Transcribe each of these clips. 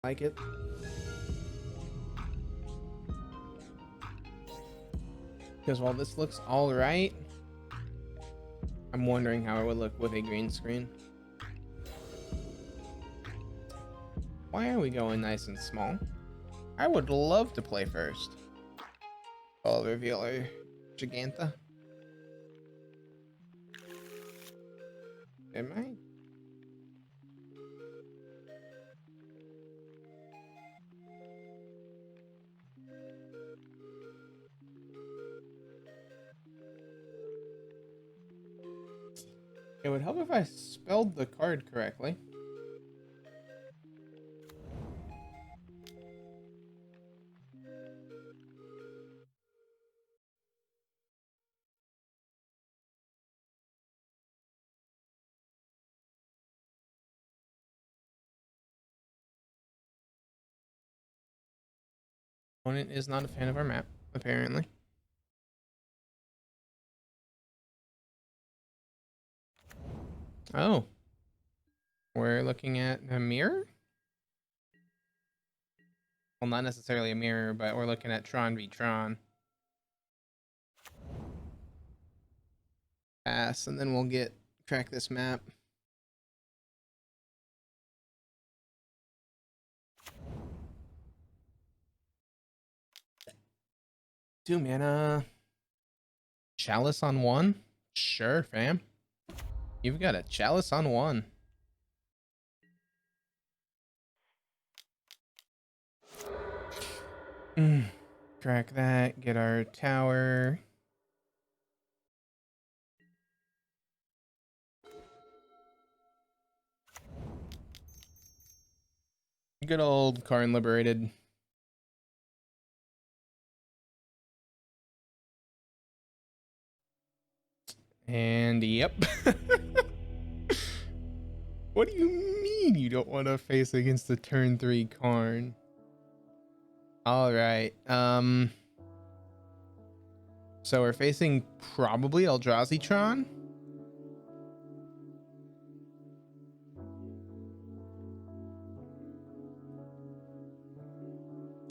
Like it. Because while this looks all right, I'm wondering how it would look with a green screen. Why are we going nice and small? I would love to play first. I'll reveal our Jegantha. Am I? It would help if I spelled the card correctly. Opponent is not a fan of our map, apparently. Oh. We're looking at a mirror? Well, not necessarily a mirror, but we're looking at Tron v Tron. Pass, and then we'll crack this map. Two mana. Chalice on one? Sure, fam. You've got a chalice on one. Crack that, get our tower. Good old Karn Liberated. And yep. What do you mean you don't want to face against the turn 3 Karn? All right. So we're facing probably Eldrazi Tron.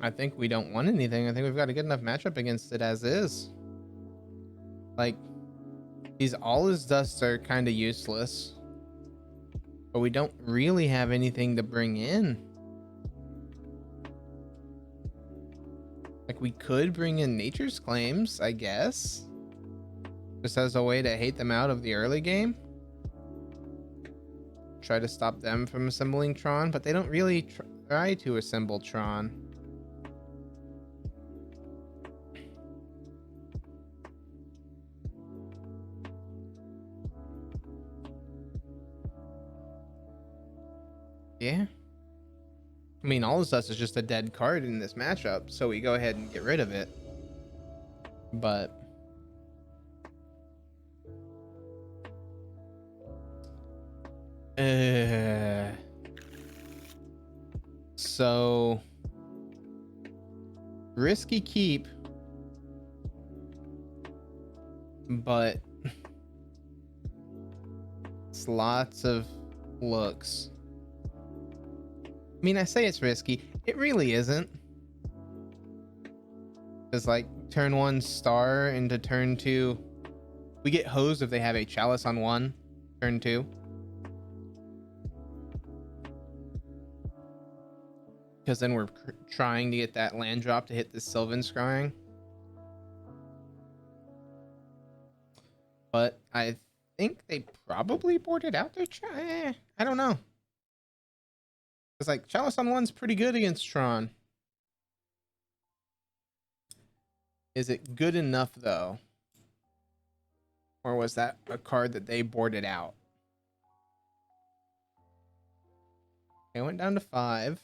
I think we don't want anything. I think we've got a good enough matchup against it as is. Like, these All Is Dust are kind of useless. But we don't really have anything to bring in. Like, we could bring in Nature's Claims, I guess. Just as a way to hate them out of the early game. Try to stop them from assembling Tron, but they don't really try to assemble Tron. Yeah. I mean, All of Us is just a dead card in this matchup, so we go ahead and get rid of it. But so risky keep, but it's lots of looks. I mean, I say it's risky. It really isn't. It's like turn 1 star into turn 2. We get hosed if they have a chalice on 1, turn 2. Because then we're trying to get that land drop to hit the Sylvan Scrying. But I think they probably boarded out their I don't know. It's like Chalice on 1's pretty good against Tron. Is it good enough though? Or was that a card that they boarded out? It went down to 5.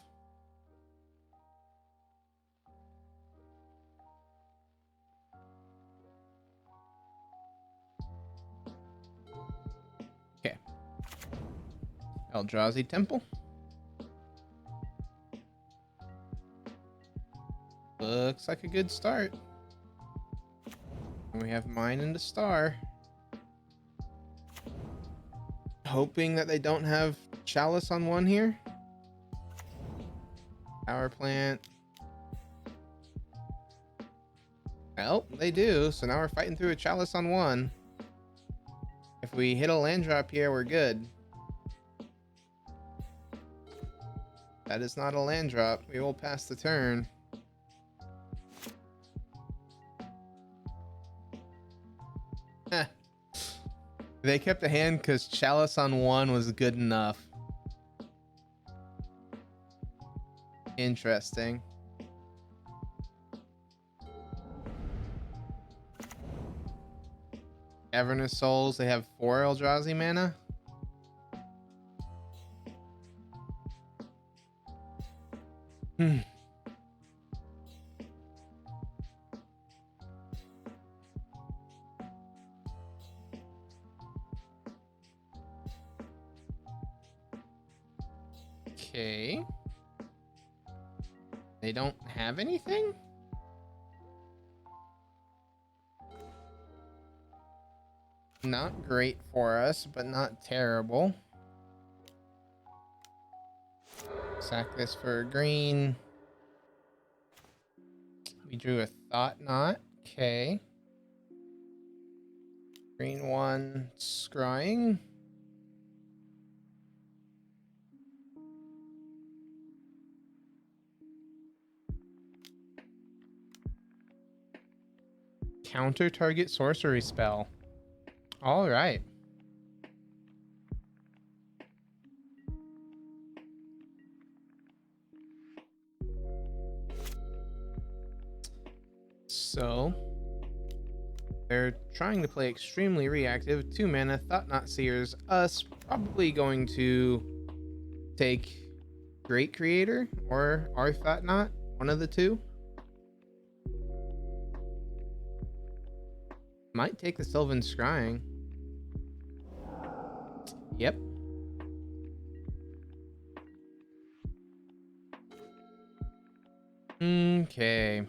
Okay. Eldrazi Temple. Looks like a good start. And we have mine and a star. Hoping that they don't have Chalice on 1 here. Power plant. Well, they do. So now we're fighting through a chalice on one. If we hit a land drop here, we're good. That is not a land drop. We will pass the turn. They kept a hand because chalice on one was good enough. Interesting. Cavernous Souls, they have 4 Eldrazi mana. Okay. They don't have anything? Not great for us, but not terrible. Sack this for a green. We drew a Thought Knot. Okay. Green 1, scrying. Counter target sorcery spell. All right. So they're trying to play extremely reactive. 2 mana, Thought Knot Seers. Us probably going to take Great Creator or our Thought Knot. One of the two. Might take the Sylvan Scrying. Yep. Okay.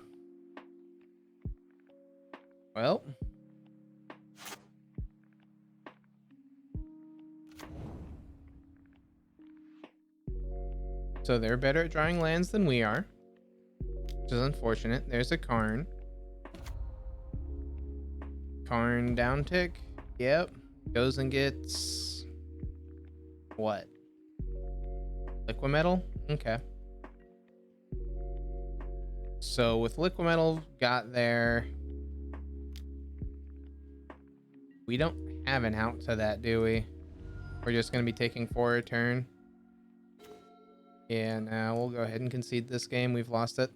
Well. So they're better at drawing lands than we are, which is unfortunate. There's a Karn. Karn down tick. Yep. Goes and gets... what? Liquimetal? Okay. So with Liquimetal got there... we don't have an out to that, do we? We're just going to be taking 4 a turn. Yeah, now we'll go ahead and concede this game. We've lost it.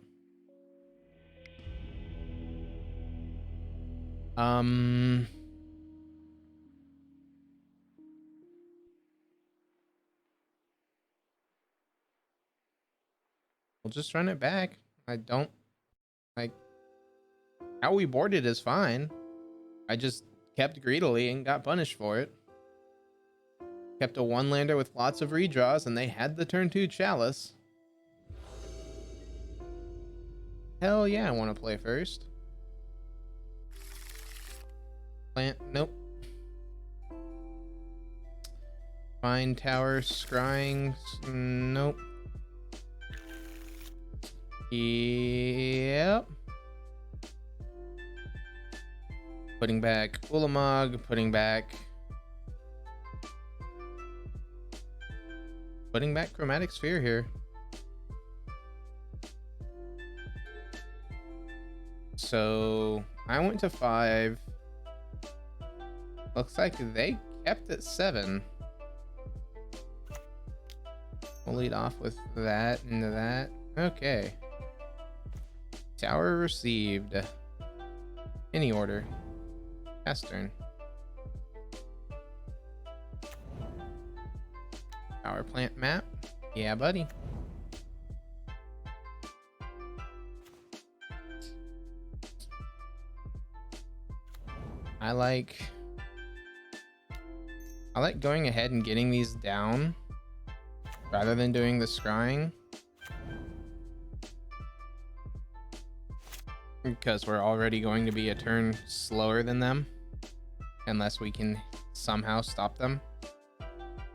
We'll just run it back. I don't like how we boarded is fine. I just kept greedily and got punished for it. Kept a 1-lander with lots of redraws, and they had the turn 2 chalice. Hell yeah, I want to play first. Plant, nope. Fine Tower, scrying, nope. Yep. Putting back Ulamog, putting back Chromatic Sphere here. So I went to 5. Looks like they kept it 7. We'll lead off with that into that. Okay. Tower received. Any order. Pass turn. Power plant map. Yeah, buddy. I like going ahead and getting these down rather than doing the scrying, because we're already going to be a turn slower than them unless we can somehow stop them.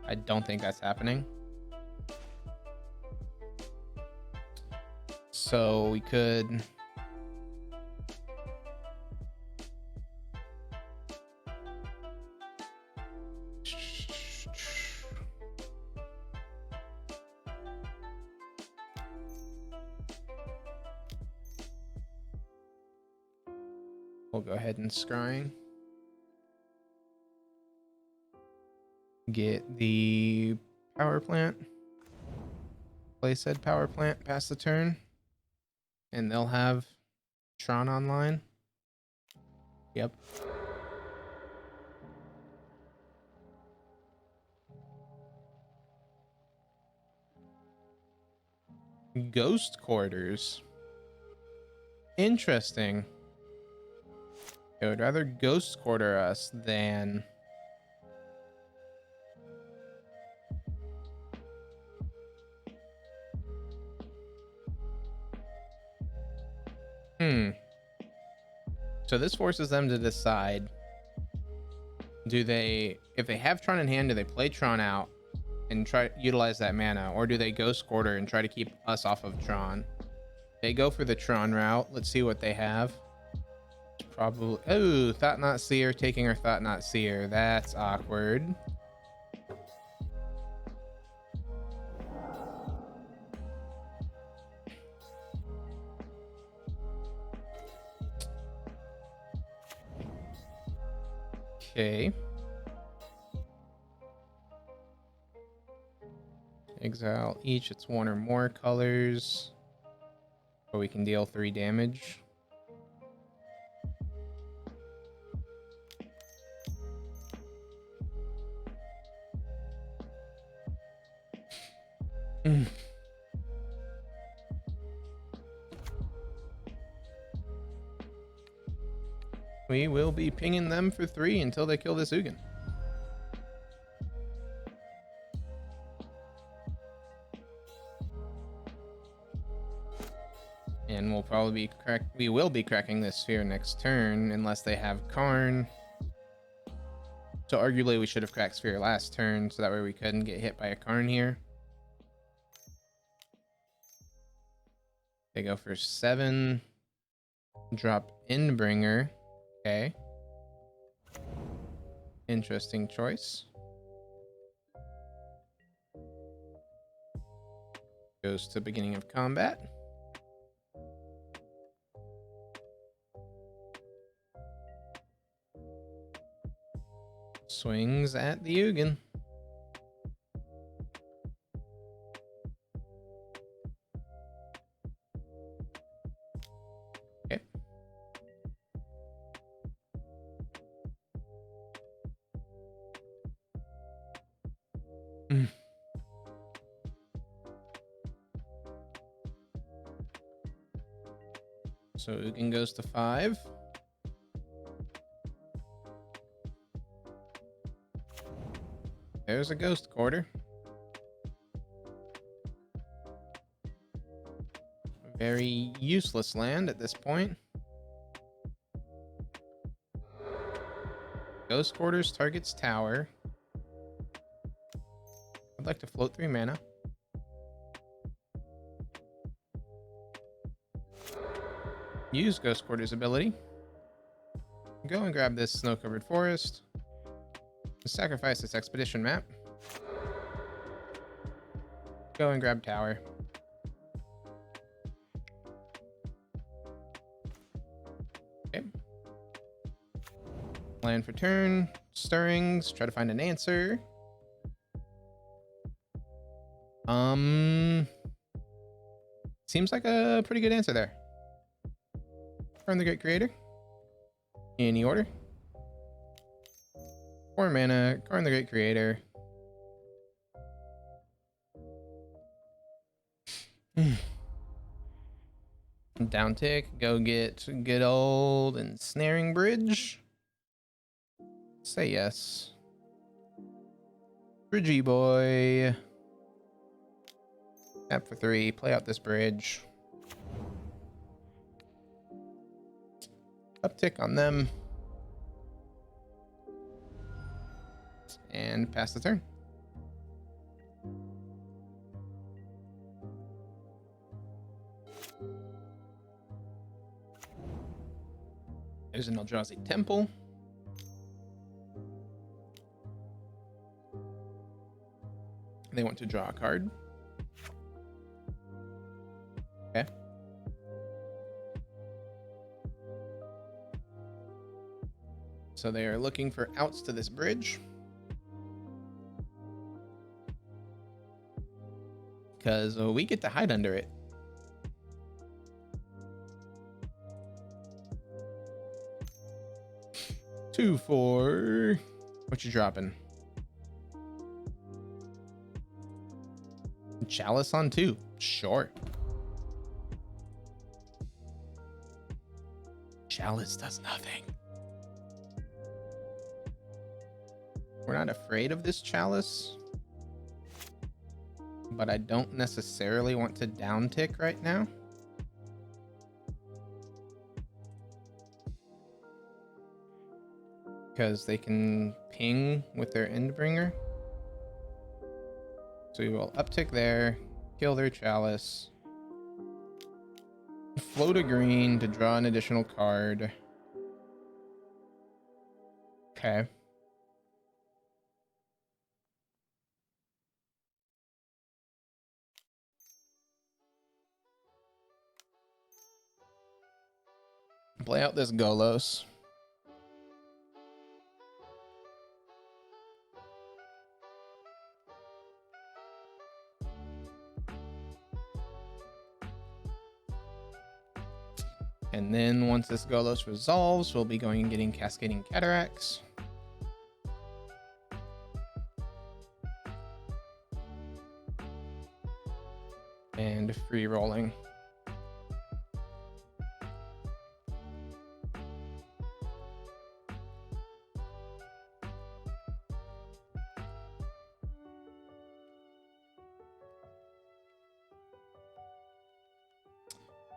I don't think that's happening. So we could... We'll go ahead and scrying. Get the power plant. Place said power plant past the turn. And they'll have Tron online. Yep. Ghost quarters. Interesting. I would rather ghost quarter us than... So this forces them to decide, do they, if they have Tron in hand, do they play Tron out and try to utilize that mana, or do they ghost quarter and try to keep us off of Tron? They go for the Tron route. Let's see what they have. It's probably, oh, Thought Not Seer taking our Thought Not Seer. That's awkward. Okay. Exile each its one or more colors, or we can deal 3 damage. We will be pinging them for 3 until they kill this Ugin. And we'll probably be we will be cracking this sphere next turn unless they have Karn. So arguably we should have cracked sphere last turn, so that way we couldn't get hit by a Karn here. They go for 7. Drop Endbringer. Okay. Interesting choice. Goes to beginning of combat. Swings at the Ugin. Okay. So Ugin goes to 5. There's a ghost quarter. Very useless land at this point. Ghost quarters targets tower. I'd like to float 3 mana. Use Ghost Quarters ability. Go and grab this snow-covered forest. Sacrifice this expedition map. Go and grab tower. Okay. Land for turn. Stirrings. Try to find an answer. Seems like a pretty good answer there. From the Great Creator. Any order. 4 mana, Karn the Great Creator. Down tick, go get good old Ensnaring Bridge. Say yes. Bridgey boy. Tap for 3, play out this bridge. Uptick on them. And pass the turn. There's an Eldrazi Temple. They want to draw a card. Okay. So they are looking for outs to this bridge. Because we get to hide under it. Two, four. What you dropping? Chalice on 2. Sure. Chalice does nothing. We're not afraid of this Chalice, but I don't necessarily want to downtick right now. Because they can ping with their Endbringer. So we will uptick there, kill their Chalice, float a green to draw an additional card. Okay. Play out this Golos. And then once this Golos resolves, we'll be going and getting Cascading Cataracts. And free rolling.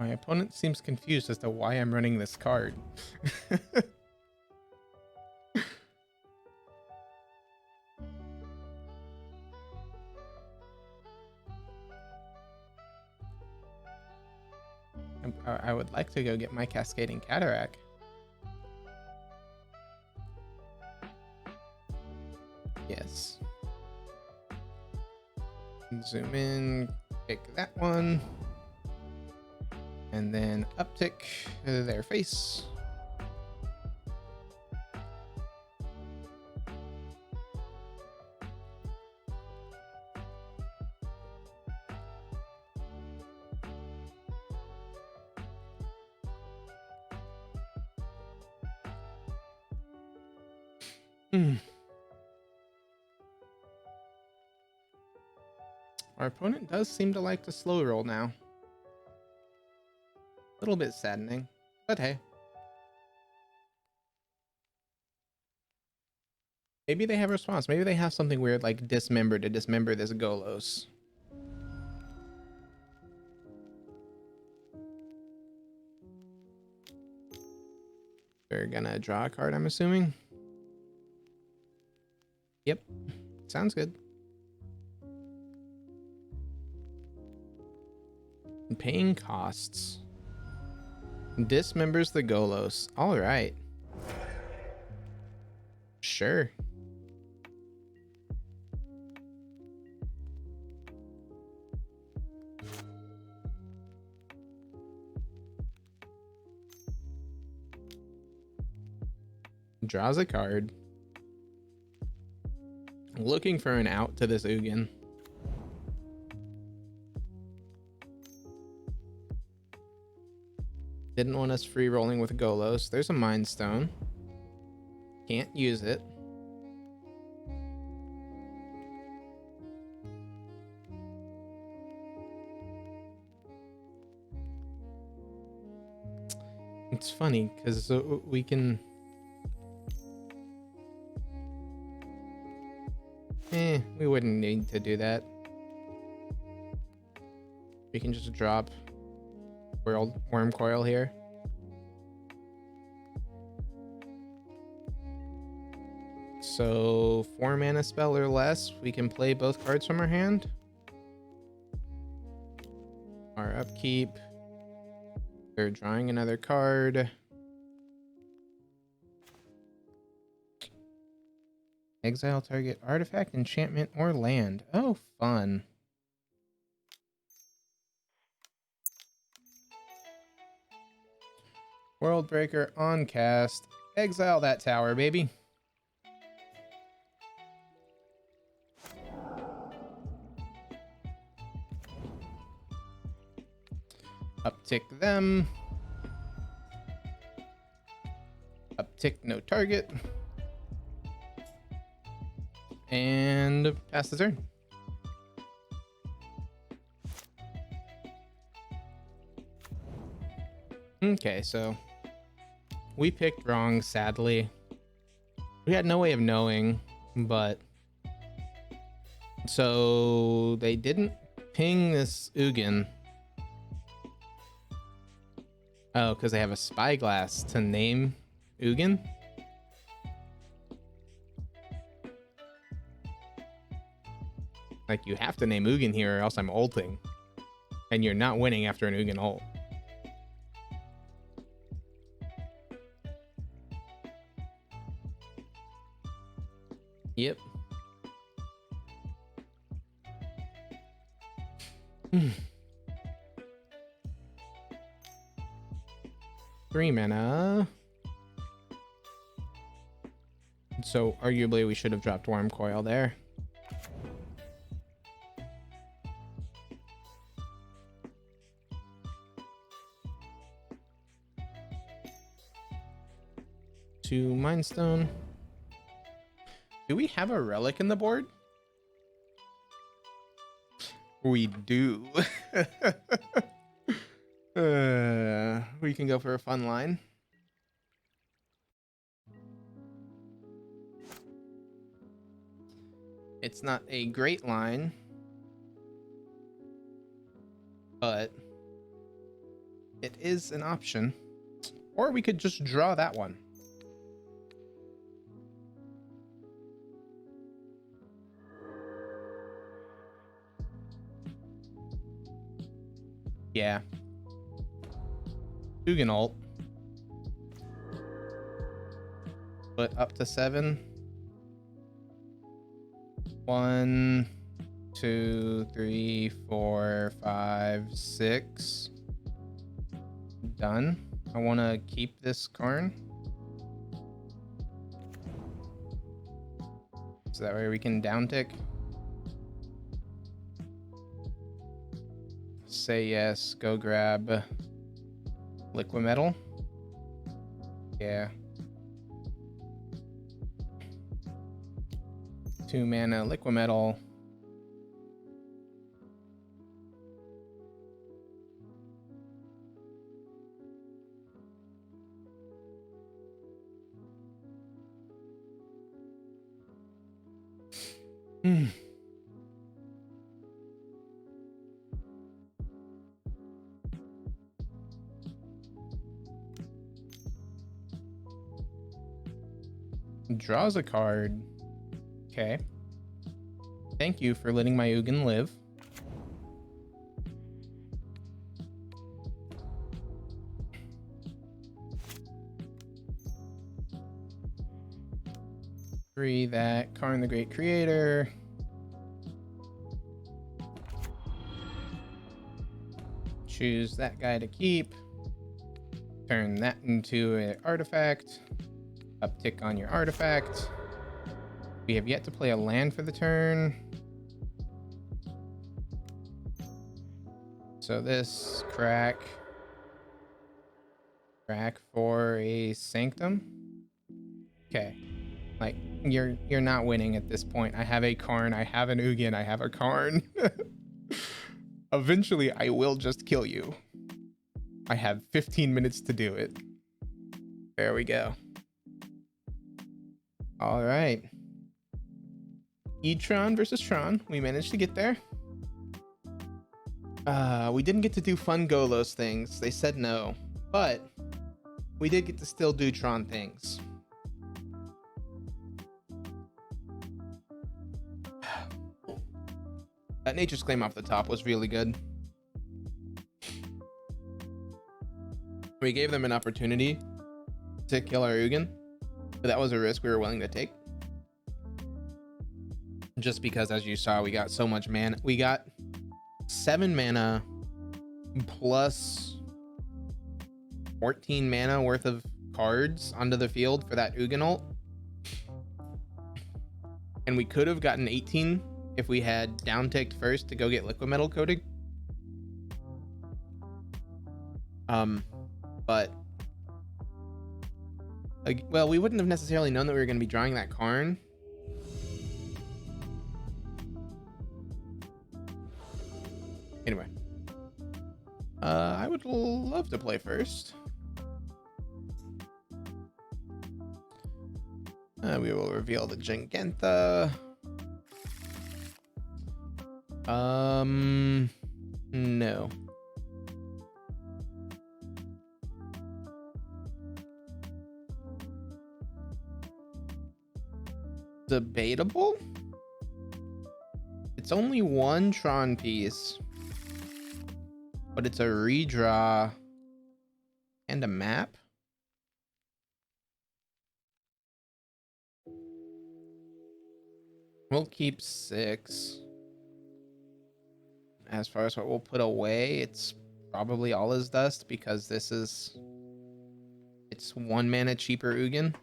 My opponent seems confused as to why I'm running this card. I would like to go get my Cascading Cataract. Yes. Zoom in, pick that one. And then uptick their face. Our opponent does seem to like to slow roll now. A little bit saddening, but hey. Maybe they have a response. Maybe they have something weird like dismember to dismember this Golos. They're gonna draw a card, I'm assuming. Yep, sounds good. Paying costs. Dismembers the Golos. All right. Sure. Draws a card. Looking for an out to this Ugin. Didn't want us free rolling with Golos. There's a Mind Stone. Can't use it. It's funny because we can... we wouldn't need to do that. We can just drop Worm Coil here. So 4 mana spell or less, we can play both cards from our hand. Our upkeep They're drawing another card. Exile target artifact, enchantment, or land. Oh, fun. World Breaker on cast. Exile that tower, baby. Uptick them. Uptick no target. And pass the turn. Okay, so we picked wrong, sadly. We had no way of knowing, but so they didn't ping this Ugin. Oh, because they have a spyglass to name Ugin? Like, you have to name Ugin here or else I'm ulting. And you're not winning after an Ugin ult. Yep. 3 mana. So arguably we should have dropped Worm Coil there. To Mind Stone. Do we have a relic in the board? We do. We can go for a fun line. It's not a great line, but it is an option. Or we could just draw that one. Yeah. Ugin ult. But up to 7. 1, 2, 3, 4, 5, 6. Done. I want to keep this Karn. So that way we can downtick. Say yes, go grab Liquid Metal. Yeah. 2 mana Liquid Metal. Draws a card. Okay. Thank you for letting my Ugin live. Three that Karn the Great Creator. Choose that guy to keep. Turn that into an artifact. Uptick on your artifact. We have yet to play a land for the turn. So this crack for a Sanctum. Okay. Like, you're not winning at this point. I have a Karn, I have an Ugin, I have a Karn. Eventually I will just kill you. I have 15 minutes to do it. There we go. All right. Tron versus Tron. We managed to get there. We didn't get to do fun Golos things. They said no. But we did get to still do Tron things. That Nature's Claim off the top was really good. We gave them an opportunity to kill our Ugin, but that was a risk we were willing to take. Just because, as you saw, we got so much mana. We got 7 mana plus 14 mana worth of cards onto the field for that Ugin ult. And we could have gotten 18 if we had down-ticked first to go get liquid metal coating. But well, we wouldn't have necessarily known that we were going to be drawing that Karn. Anyway, I would love to play first. We will reveal the Jegantha. No. Debatable? It's only 1 Tron piece, but it's a redraw and a map. We'll keep 6. As far as what we'll put away, it's probably all is dust because it's 1 mana cheaper Ugin.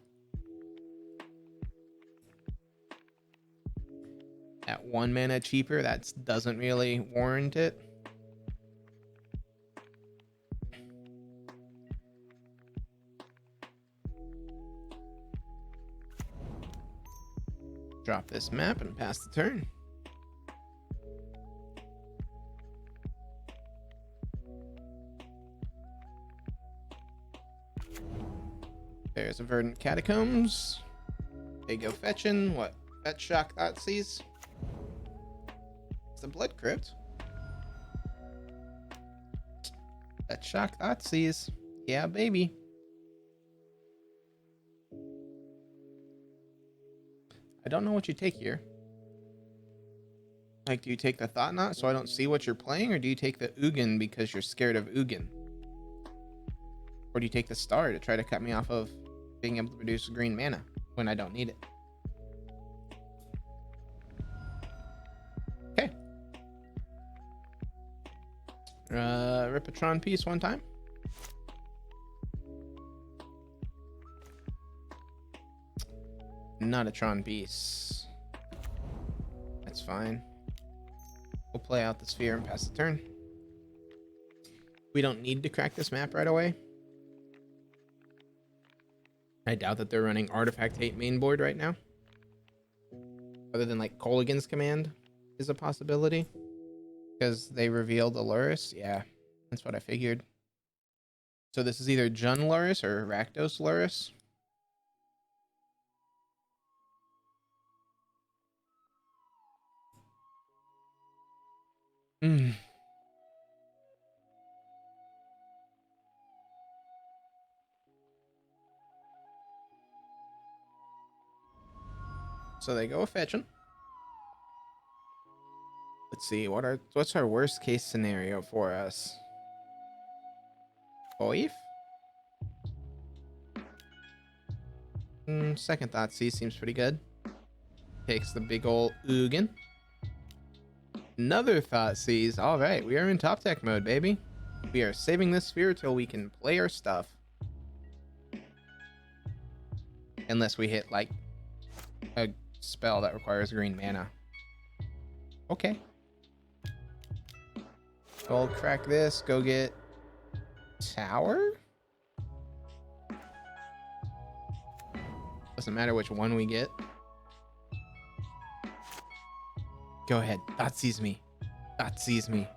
At 1 mana cheaper, that doesn't really warrant it. Drop this map and pass the turn. There's a Verdant Catacombs. They go fetching. What? Fetch Shock Thoughtseize. It's a Blood Crypt. Fetch Shock Thoughtseize. Yeah, baby. I don't know what you take here. Like, do you take the Thought Knot so I don't see what you're playing, or do you take the Ugin because you're scared of Ugin? Or do you take the Star to try to cut me off of being able to produce green mana when I don't need it? Okay. Rip a Tron piece 1 time. Not a Tron piece. That's fine. We'll play out the sphere and pass the turn. We don't need to crack this map right away. I doubt that they're running Artifact Hate main board right now. Other than like Kolaghan's Command is a possibility. Because they revealed Aluris. Yeah, that's what I figured. So this is either Jun Luris or Rakdos Luris. So they go fetching. Let's see, what's our worst case scenario for us? Boif? Second Thoughtseize seems pretty good. Takes the big ol' Ugin. Another Thoughtseize. All right, we are in top deck mode, baby. We are saving this sphere till we can play our stuff. Unless we hit, like, a spell that requires green mana. Okay. We'll crack this, go get Tower? Doesn't matter which one we get. Go ahead. Thoughtseize me. Thoughtseize me.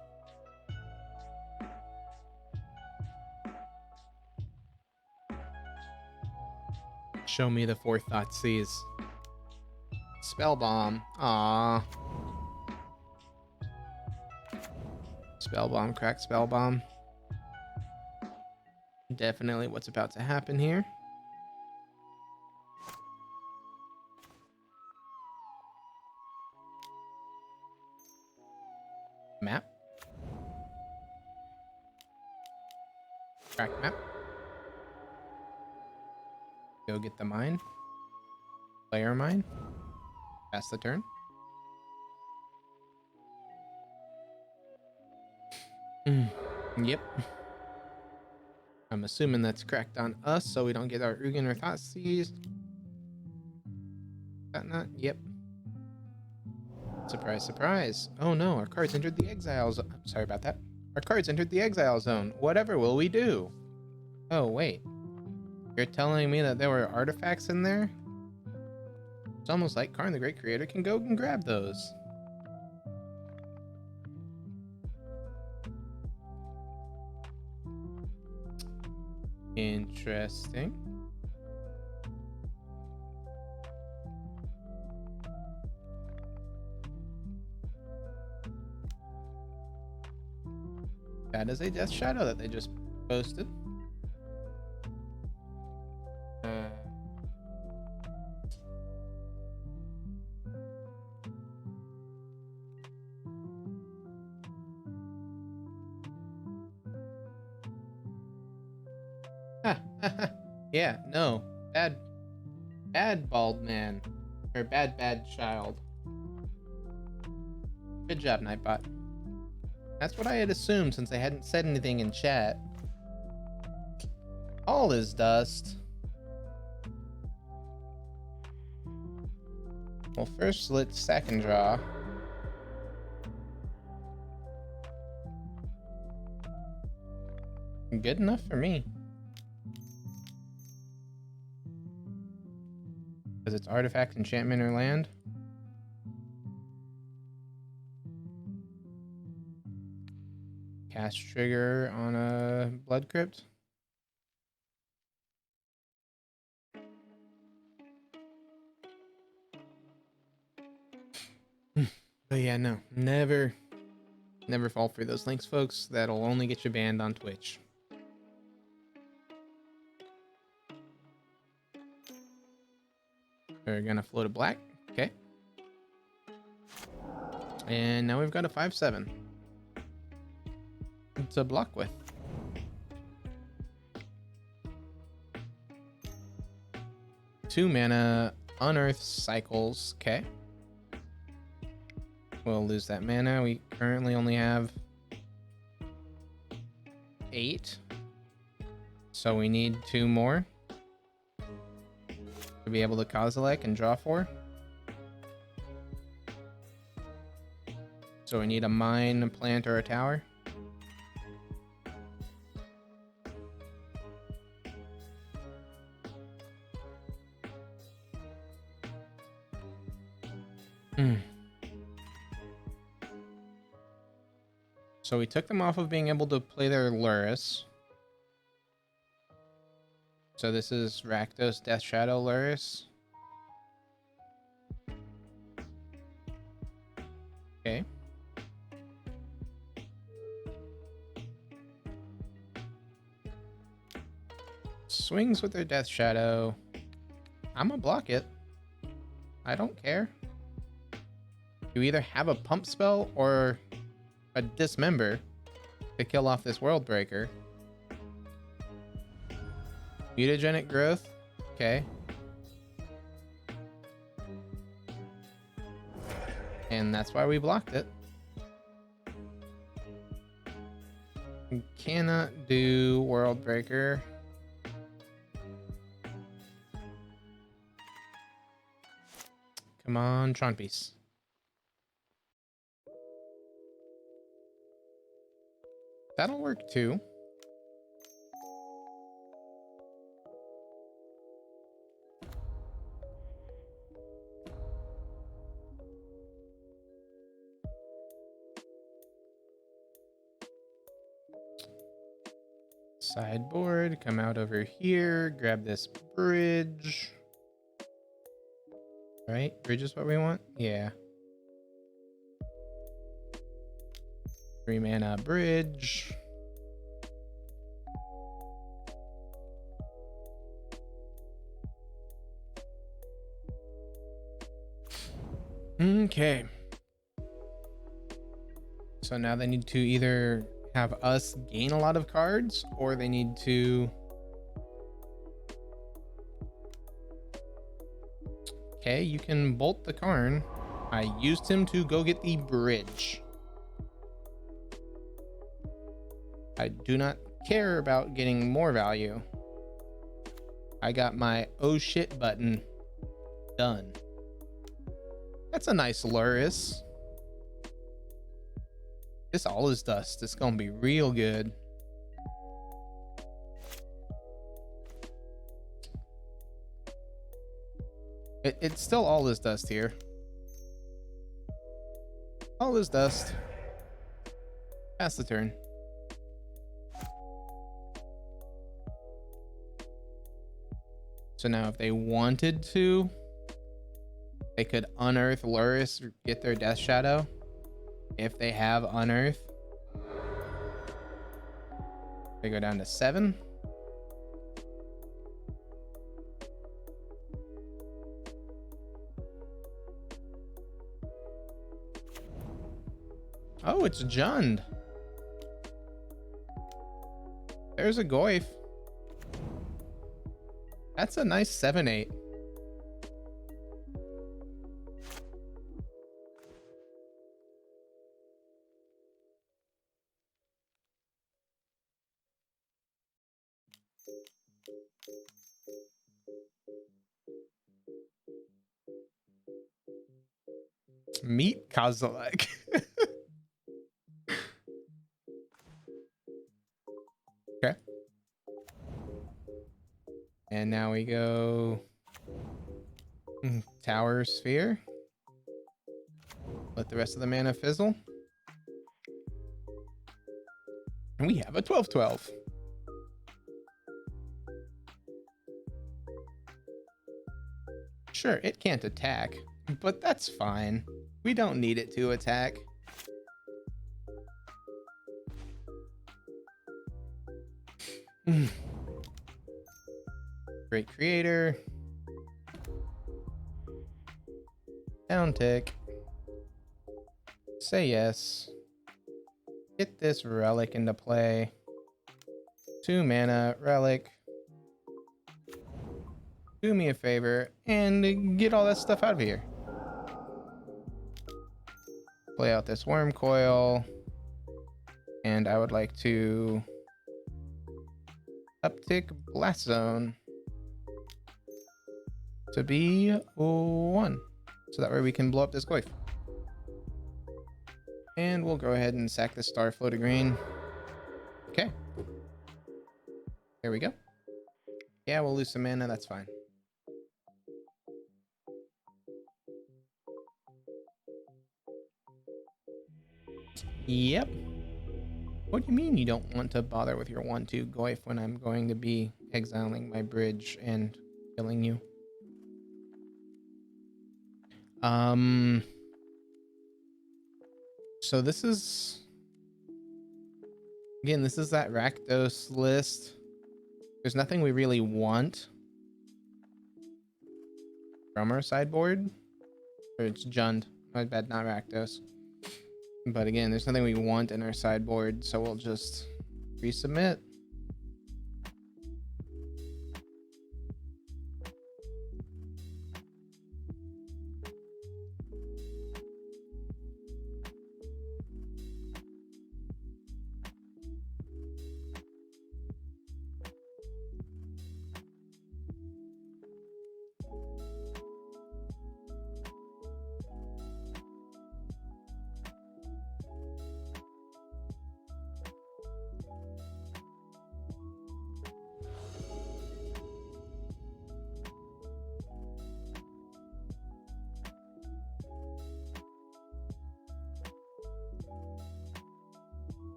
Show me the 4th Thoughtseize. Spell Bomb. Aww. Spell Bomb, crack Spell Bomb. Definitely what's about to happen here. Map. Crack map. Go get the mine. Player mine. Pass the turn. Yep. I'm assuming that's cracked on us so we don't get our Ugin or Thoughtseize. That not? Yep. Surprise, surprise. Oh no, our cards entered the exile zone. Sorry about that. Our cards entered the exile zone. Whatever will we do? Oh, wait. You're telling me that there were artifacts in there? It's almost like Karn the Great Creator can go and grab those. Interesting. That is a Death Shadow that they just posted. Yeah, no. Bad bald man. Or bad child. Good job, Nightbot. That's what I had assumed since they hadn't said anything in chat. All is dust. Well, first let's sack and draw. Good enough for me. Because it's artifact, enchantment, or land. Cast trigger on a blood crypt. But yeah, no. Never fall for those links, folks. That'll only get you banned on Twitch. We're gonna float a black. Okay. And now we've got a 5/7. It's a block with. Two mana, Unearth Cycles. Okay. We'll lose that mana. We currently only have 8. So we need 2 more to be able to Kozilek and draw 4. So we need a mine, a plant, or a tower. So we took them off of being able to play their Luris. So this is Rakdos Death Shadow Luris. Okay. Swings with their Death Shadow. I'm gonna block it. I don't care. You either have a pump spell or a dismember to kill off this world breaker. Mutagenic growth. Okay. And that's why we blocked it. We cannot do world breaker. Come on, Tron piece. That'll work too. Sideboard, come out over here, grab this bridge. Right? Bridge is what we want? Yeah. 3 mana bridge. Okay. So now they need to either have us gain a lot of cards or they need to Okay, you can bolt the Karn. I used him to go get the bridge. I do not care about getting more value. I got my oh shit button done. That's a nice Luris. This all is dust. It's gonna be real good. It's still all is dust here. All is dust. Pass the turn. So now if they wanted to, they could unearth Luris, get their Death Shadow. If they have unearth, they go down to 7. Oh, it's Jund. There's a Goyf. That's a nice 7/8. Meet Kozilek. Okay. And now we go Tower Sphere. Let the rest of the mana fizzle. And we have a 12/12. Sure, it can't attack, but that's fine. We don't need it to attack. Great creator. Down tick. Say yes. Get this relic into play. 2 mana relic. Do me a favor and get all that stuff out of here. Play out this worm coil. And I would like to uptick blast zone to be 1. So that way we can blow up this Goyf. And we'll go ahead and sack the Starflow to green. Okay. There we go. Yeah, we'll lose some mana, that's fine. Yep. What do you mean you don't want to bother with your 1/2 Goyf when I'm going to be exiling my bridge and killing you? So this is... Again, this is that Rakdos list. There's nothing we really want from our sideboard. Or it's Jund. My bad, not Rakdos. But again, there's nothing we want in our sideboard, so we'll just resubmit.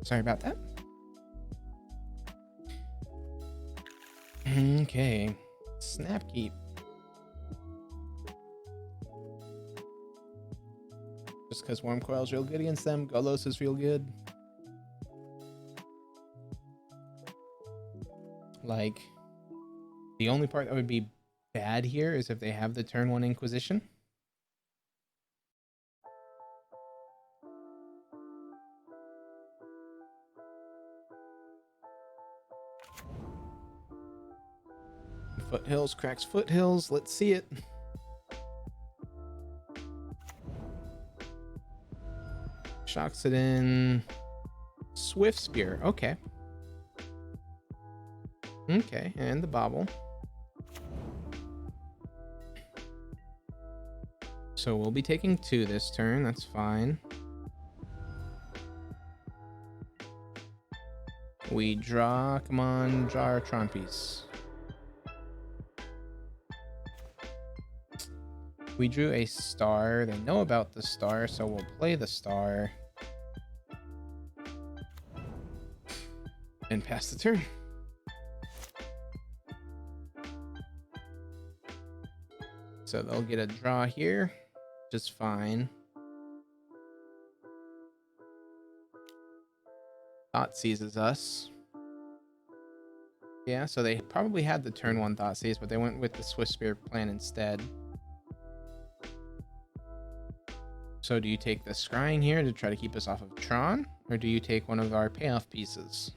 Sorry about that. Okay. Snapkeep. just because Worm Coil's real good against them. Golos is real good. Like, the only part that would be bad here is if they have the turn 1 Inquisition. Foothills cracks Foothills. Let's see it. Shocks it in. Swift Spear. Okay. Okay, and the Bobble. So we'll be taking 2 this turn. That's fine. We draw. Come on, draw our Tron piece. We drew a star. They know about the star, so we'll play the star. And pass the turn. So they'll get a draw here, just fine. Thought seizes us. Yeah, so they probably had the turn 1 Thought Seize, but they went with the Swift Spear plan instead. So do you take the Scrying here to try to keep us off of Tron? Or do you take one of our payoff pieces?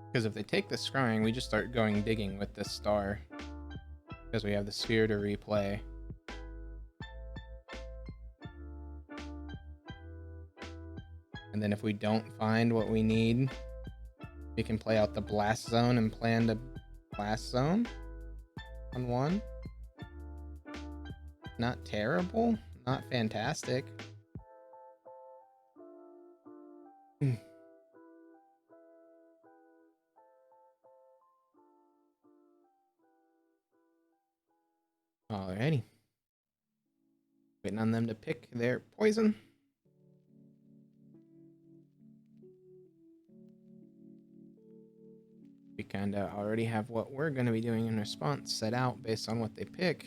Because if they take the Scrying, we just start going digging with this star. Because we have the sphere to replay. And then if we don't find what we need, we can play out the Blast Zone and plan to Blast Zone on 1. Not terrible, not fantastic. Alrighty. Waiting on them to pick their poison. We kind of already have what we're going to be doing in response set out based on what they pick.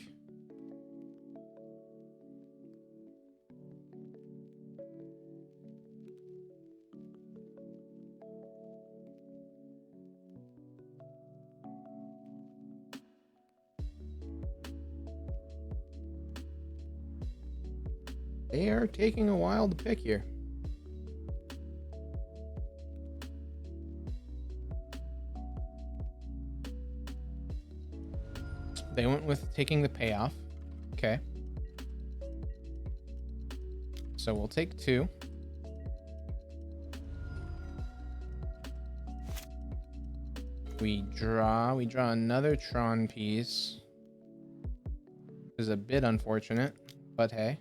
They are taking a while to pick here. They went with taking the payoff. Okay. So we'll take 2. We draw another Tron piece. This is a bit unfortunate, but hey.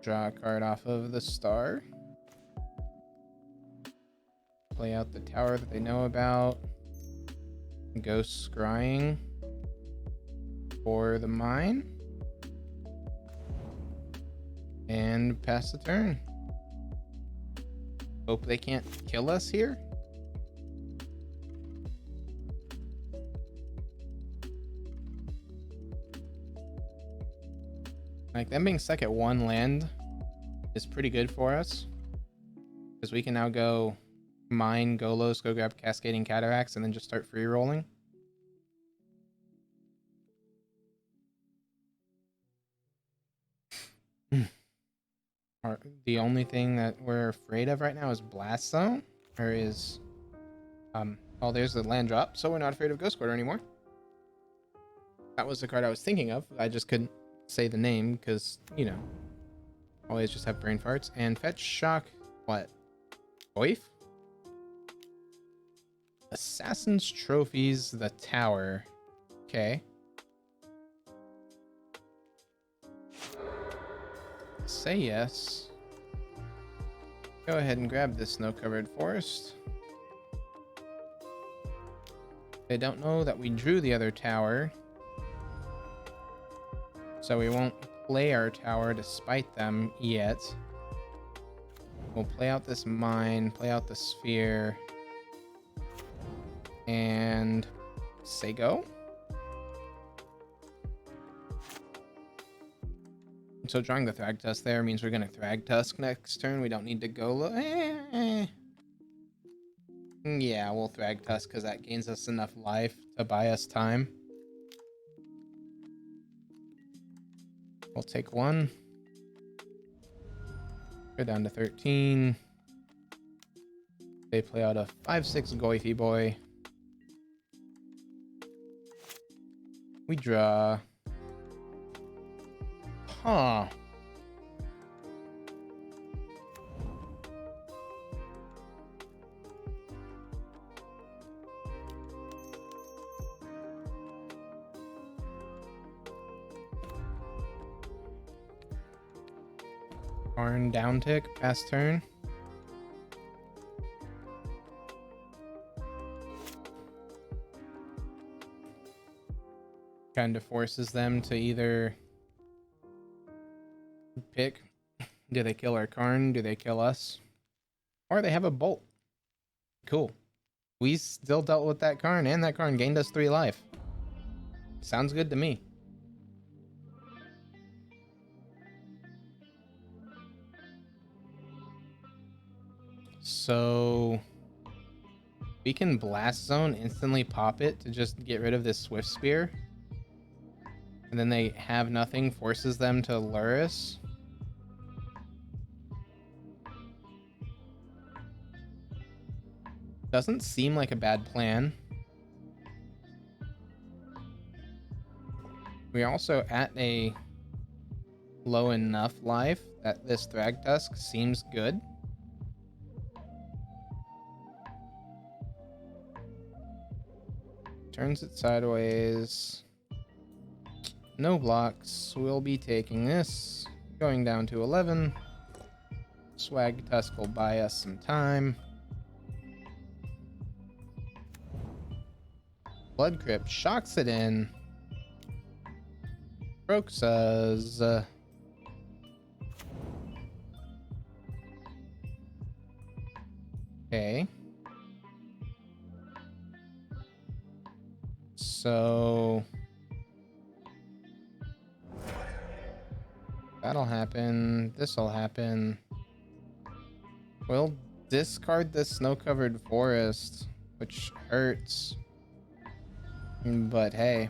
Draw a card off of the star. Play out the tower that they know about. Go scrying for the mine. And pass the turn. Hope they can't kill us here. Like, them being stuck at 1 land is pretty good for us. Because we can now go mine Golos, go grab Cascading Cataracts, and then just start free rolling. The only thing that we're afraid of right now is Blast Zone, or is oh, there's the land drop, so we're not afraid of Ghost Quarter anymore. That was the card I was thinking of. I just couldn't say the name because, you know, always just have brain farts. And fetch shock what? Oif? Assassin's Trophies, the tower. Okay. Say yes. Go ahead and grab this snow-covered forest. They don't know that we drew the other tower, so we won't play our tower to spite them yet. We'll play out this mine, play out the sphere, and say go. So drawing the Thragtusk there means we're going to Thragtusk next turn. We don't need to go... Yeah, we'll Thragtusk because that gains us enough life to buy us time. We'll take one. Go down to 13. They play out a 5/6 Goify boy. We draw. Huh. Karn down tick, pass turn. Kind of forces them to either pick, do they kill our Karn, do they kill us, or they have a bolt. Cool. We still dealt with that Karn, and that Karn gained us 3 life. Sounds good to me. So we can Blast Zone, instantly pop it to just get rid of this Swift Spear. And then they have nothing, forces them to Luris. Doesn't seem like a bad plan. We're also at a low enough life that this Thragtusk seems good. Turns it sideways. No blocks. We'll be taking this. Going down to 11. Swagtusk will buy us some time. Blood Crypt shocks it in. Roxas. Okay. So that'll happen. This'll happen. We'll discard this snow-covered forest, which hurts. But hey,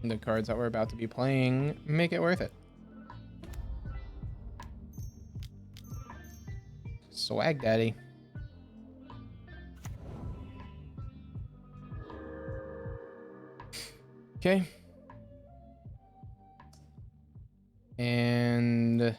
the cards that we're about to be playing make it worth it. Swag Daddy. Okay. And let's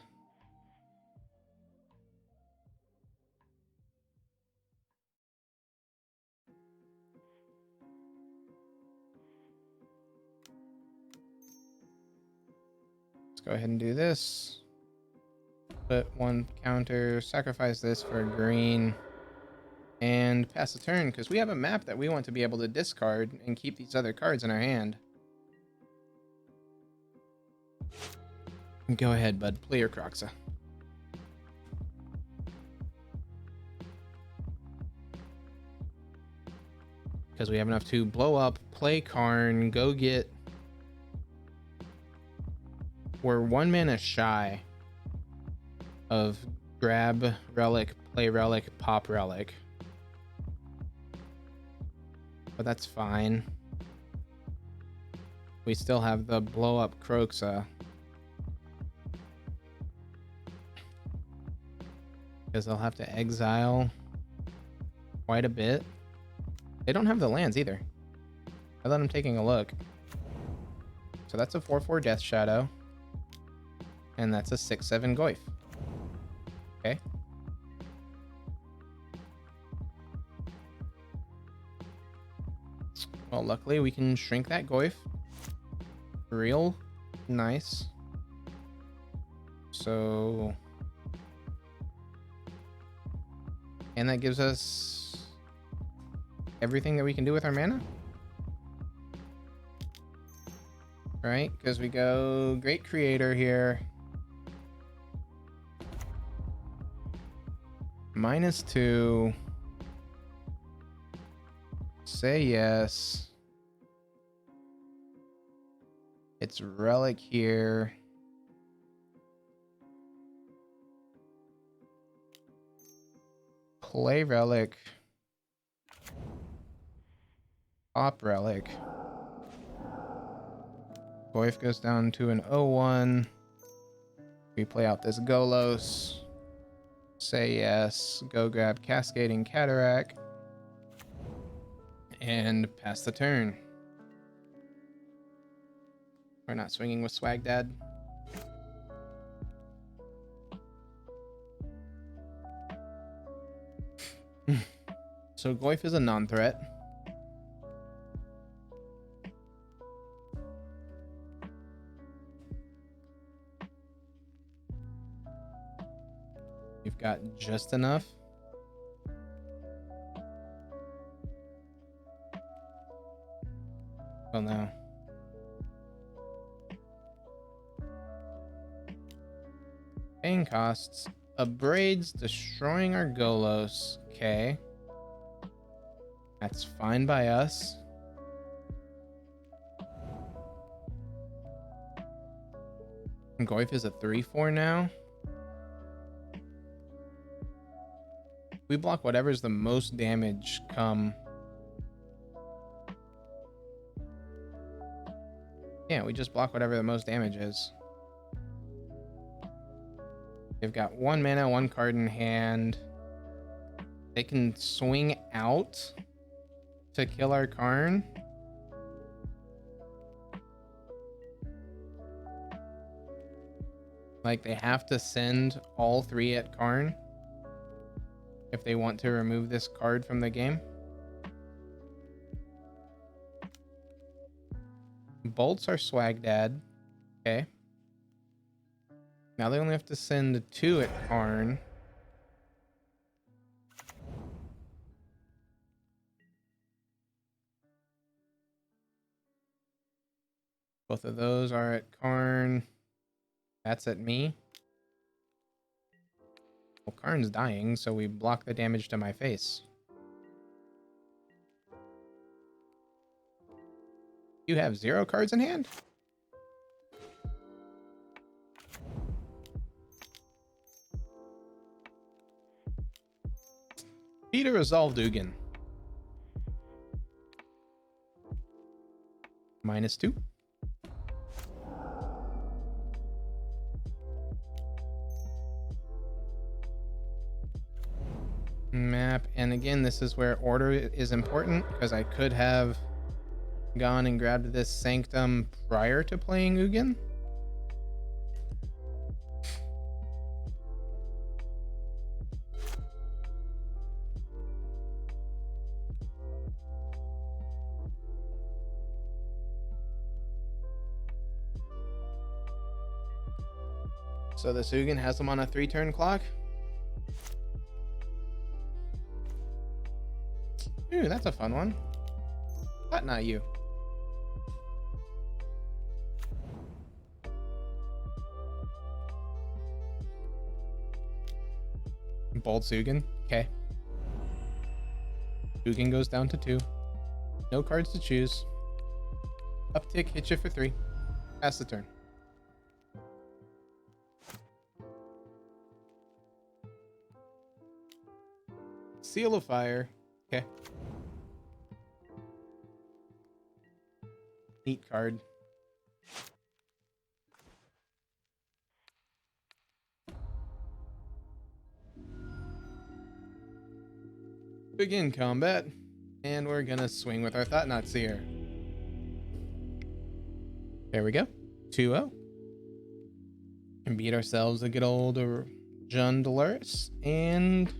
go ahead and do this. Put 1 counter, sacrifice this for green, and pass the turn because we have a map that we want to be able to discard and keep these other cards in our hand. Go ahead, bud. Play your Croxa. Because we have enough to blow up, play Karn, go get... We're 1 mana shy of grab relic, play relic, pop relic. But that's fine. We still have the blow up Croxa. Because they'll have to exile quite a bit. They don't have the lands either. I thought I'm taking a look. So that's a 4/4 Death Shadow. And that's a 6/7 Goif. Okay. Well, luckily we can shrink that Goif. Real nice. So... And that gives us everything that we can do with our mana. Right? Because we go Great Creator here. -2. Say yes. It's relic here. Play relic. Pop relic. Goif goes down to an 0-1. We play out this Golos. Say yes. Go grab Cascading Cataract. And pass the turn. We're not swinging with Swag Dad. So Goif is a non-threat. You've got just enough. Oh no. Paying costs. Abrades, destroying our Golos. Okay. That's fine by us. Goif is a 3/4 now. We block whatever's the most damage come. Yeah, we just block whatever the most damage is. They've got 1 mana, 1 card in hand. They can swing out to kill our Karn. Like, they have to send all 3 at Karn if they want to remove this card from the game. Bolts are Swag Dad. Okay. Now they only have to send 2 at Karn. Both of those are at Karn. That's at me. Well, Karn's dying, so we block the damage to my face. You have 0 cards in hand? Be to resolve Dugan. -2. Map, and again, this is where order is important, because I could have gone and grabbed this Sanctum prior to playing Ugin. So this Ugin has them on a 3-turn clock. Ooh, that's a fun one. But not you. Bold Ugin. Okay. Ugin goes down to 2. No cards to choose. Uptick hits you for 3. Pass the turn. Seal of Fire. Okay. Neat card. Begin combat. And we're gonna swing with our Thought-Knot Seer. There we go. 2-0. And beat ourselves a good old Jund Dolores and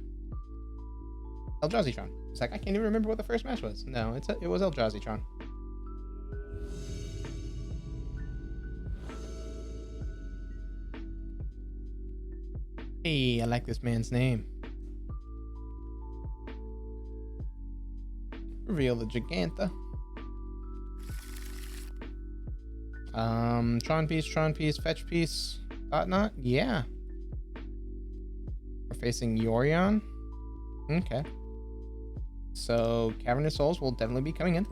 Eldrazi Tron. It's like, I can't even remember what the first match was. No, it was Eldrazi Tron. Hey, I like this man's name. Reveal the Jegantha. Tron piece, fetch piece, Thought-Knot. Yeah. We're facing Yorion. Okay. So Cavernous Souls will definitely be coming in.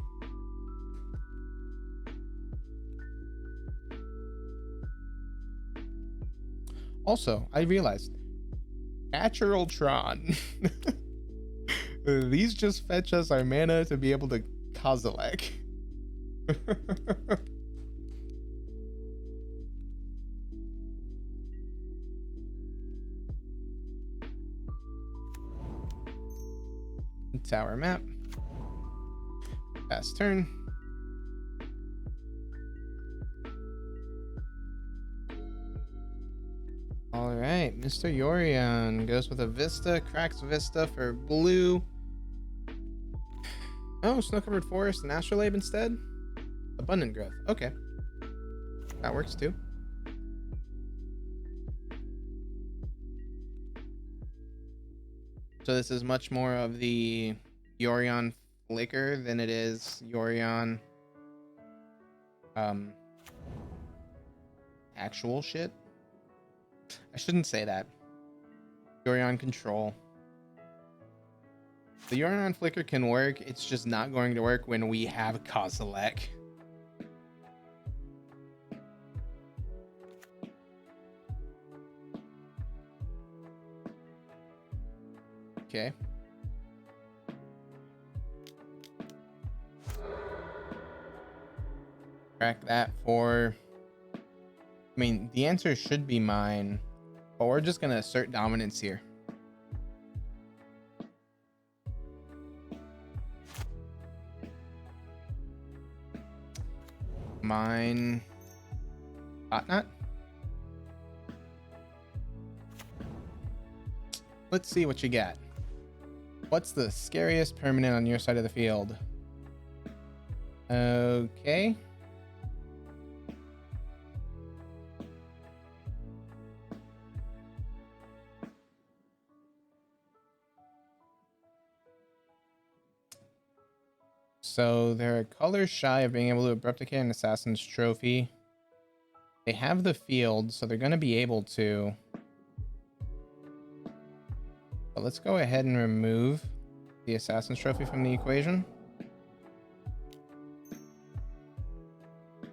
Also, I realized Natural Tron. These just fetch us our mana to be able to Kozilek. Tower map. Fast turn. All right, Mr. Yorion goes with a Vista, cracks Vista for blue. Oh, snow-covered forest and astrolabe instead? Abundant growth. Okay. That works too. So this is much more of the Yorion flicker than it is Yorion actual shit. I shouldn't say that. Yorion control. The Yorion flicker can work, it's just not going to work when we have Kozilek. Okay. Crack that for... I mean, the answer should be mine, but we're just going to assert dominance here. Mine... Hotnut? Let's see what you got. What's the scariest permanent on your side of the field? Okay. So they're color shy of being able to abrupticate an assassin's trophy. They have the field, so they're going to be able to. But let's go ahead and remove the assassin's trophy from the equation.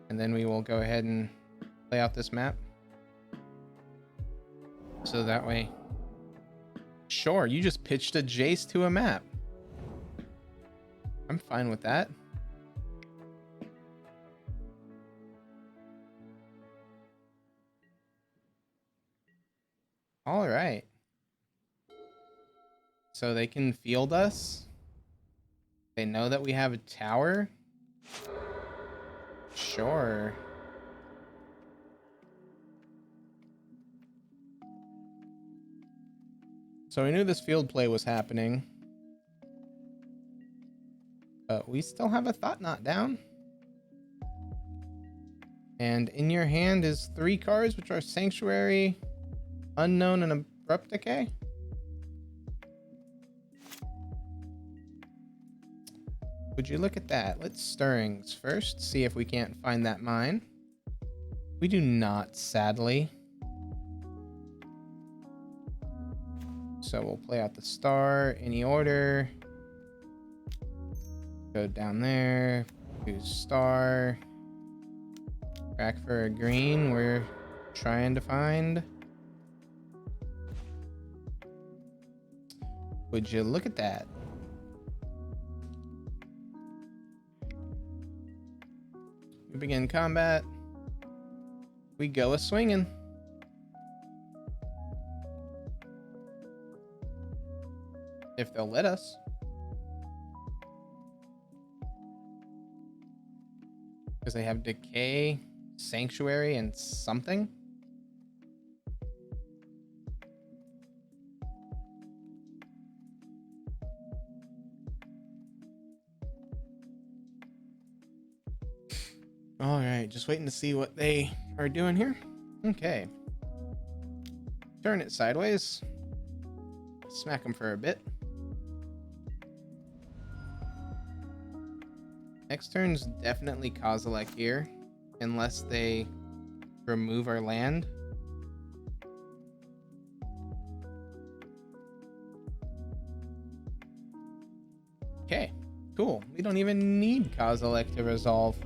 And then we will go ahead and play out this map. So that way... Sure, you just pitched a Jace to a map. I'm fine with that. All right. So they can field us. They know that we have a tower. Sure. So we knew this field play was happening. But we still have a Thought Knot down. And in your hand is 3 cards, which are Sanctuary, Unknown, and Abrupt Decay. Would you look at that? Let's Stirrings first, see if we can't find that mine. We do not, sadly. So we'll play out the star, any order. Go down there, do star. Back for a green we're trying to find. Would you look at that? We begin combat. We go a swinging. If they'll let us. Because they have Decay, Sanctuary, and something. All right, just waiting to see what they are doing here. Okay. Turn it sideways. Smack them for a bit. Next turn's definitely Kozilek here, unless they remove our land. don't even need Kozilek to resolve.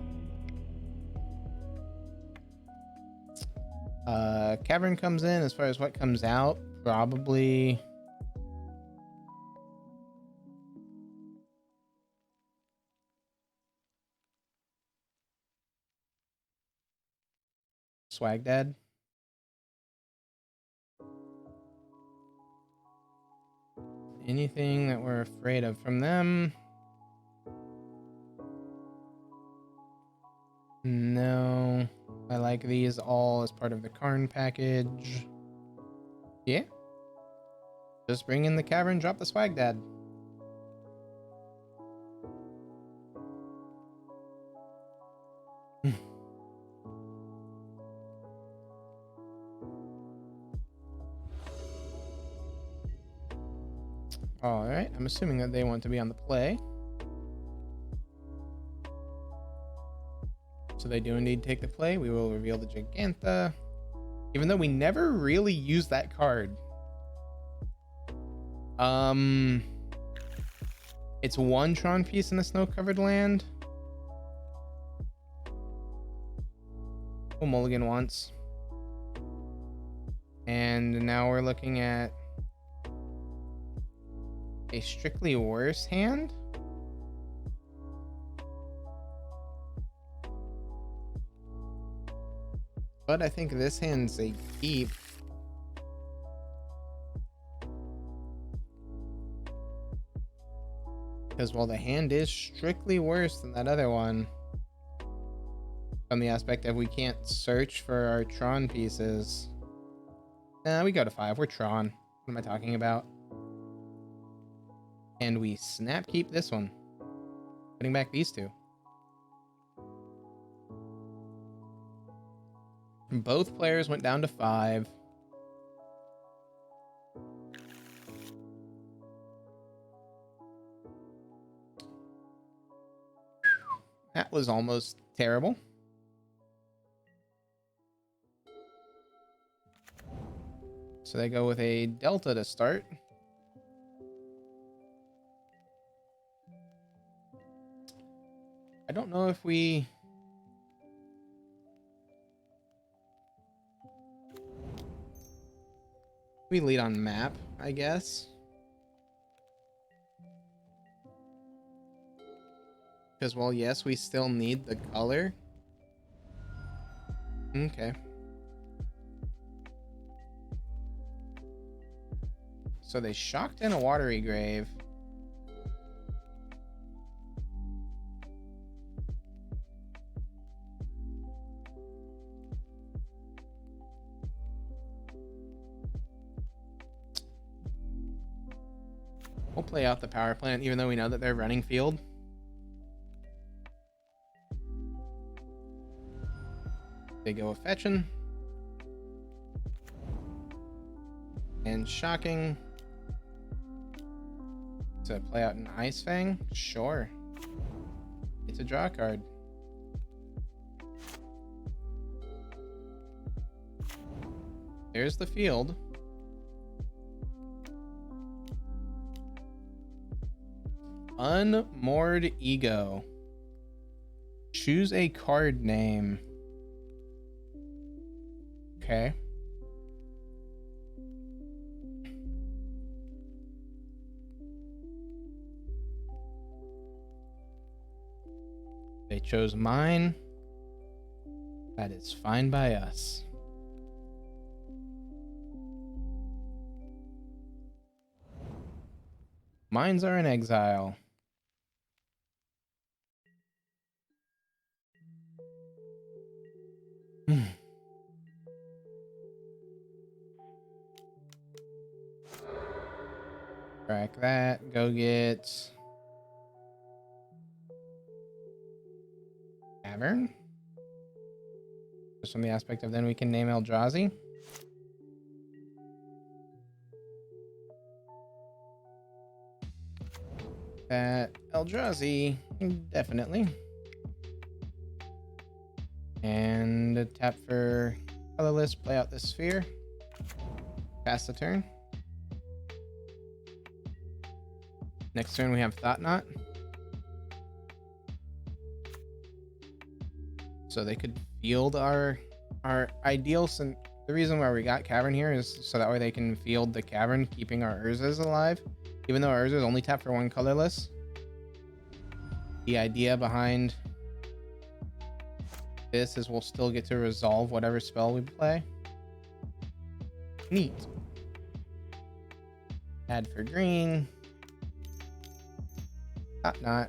Cavern comes in. As far as what comes out, probably Swag Dad. Anything that we're afraid of from them? No. I like these all as part of the Karn package. Yeah. Just bring in the cavern, drop the Swag Dad. Alright, I'm assuming that they want to be on the play. So they do indeed take the play. We will reveal the Jegantha. Even though we never really use that card. It's one Tron piece in a snow-covered land. We'll mulligan once. And now we're looking at a strictly worse hand. But I think this hand's a keep. Because while the hand is strictly worse than that other one, from the aspect of we can't search for our Tron pieces. Nah, we go to 5. We're Tron. What am I talking about? And we snap keep this one. Putting back these two. Both players went down to 5. That was almost terrible. So they go with a Delta to start. I don't know if we lead on map, I guess. Because, well, yes, we still need the color. Okay. So they shocked in a watery grave. We'll play out the power plant, even though we know that they're running field. They go with fetching. And shocking. To play out an Ice Fang? Sure. It's a draw card. There's the field. Unmoored Ego. Choose a card name. Okay. They chose mine. That is fine by us. Mines are in exile. Crack that. Go get Cavern. Just from the aspect of then we can name Eldrazi. That Eldrazi, definitely. And tap for colorless, play out the sphere. Pass the turn. Next turn we have Thought Knot. so they could field our ideal. The reason why we got cavern here is so that way they can field the cavern, keeping our Urzas alive. Even though our Urzas only tap for one colorless, the idea behind this is we'll still get to resolve whatever spell we play. Neat. Add for green. Not.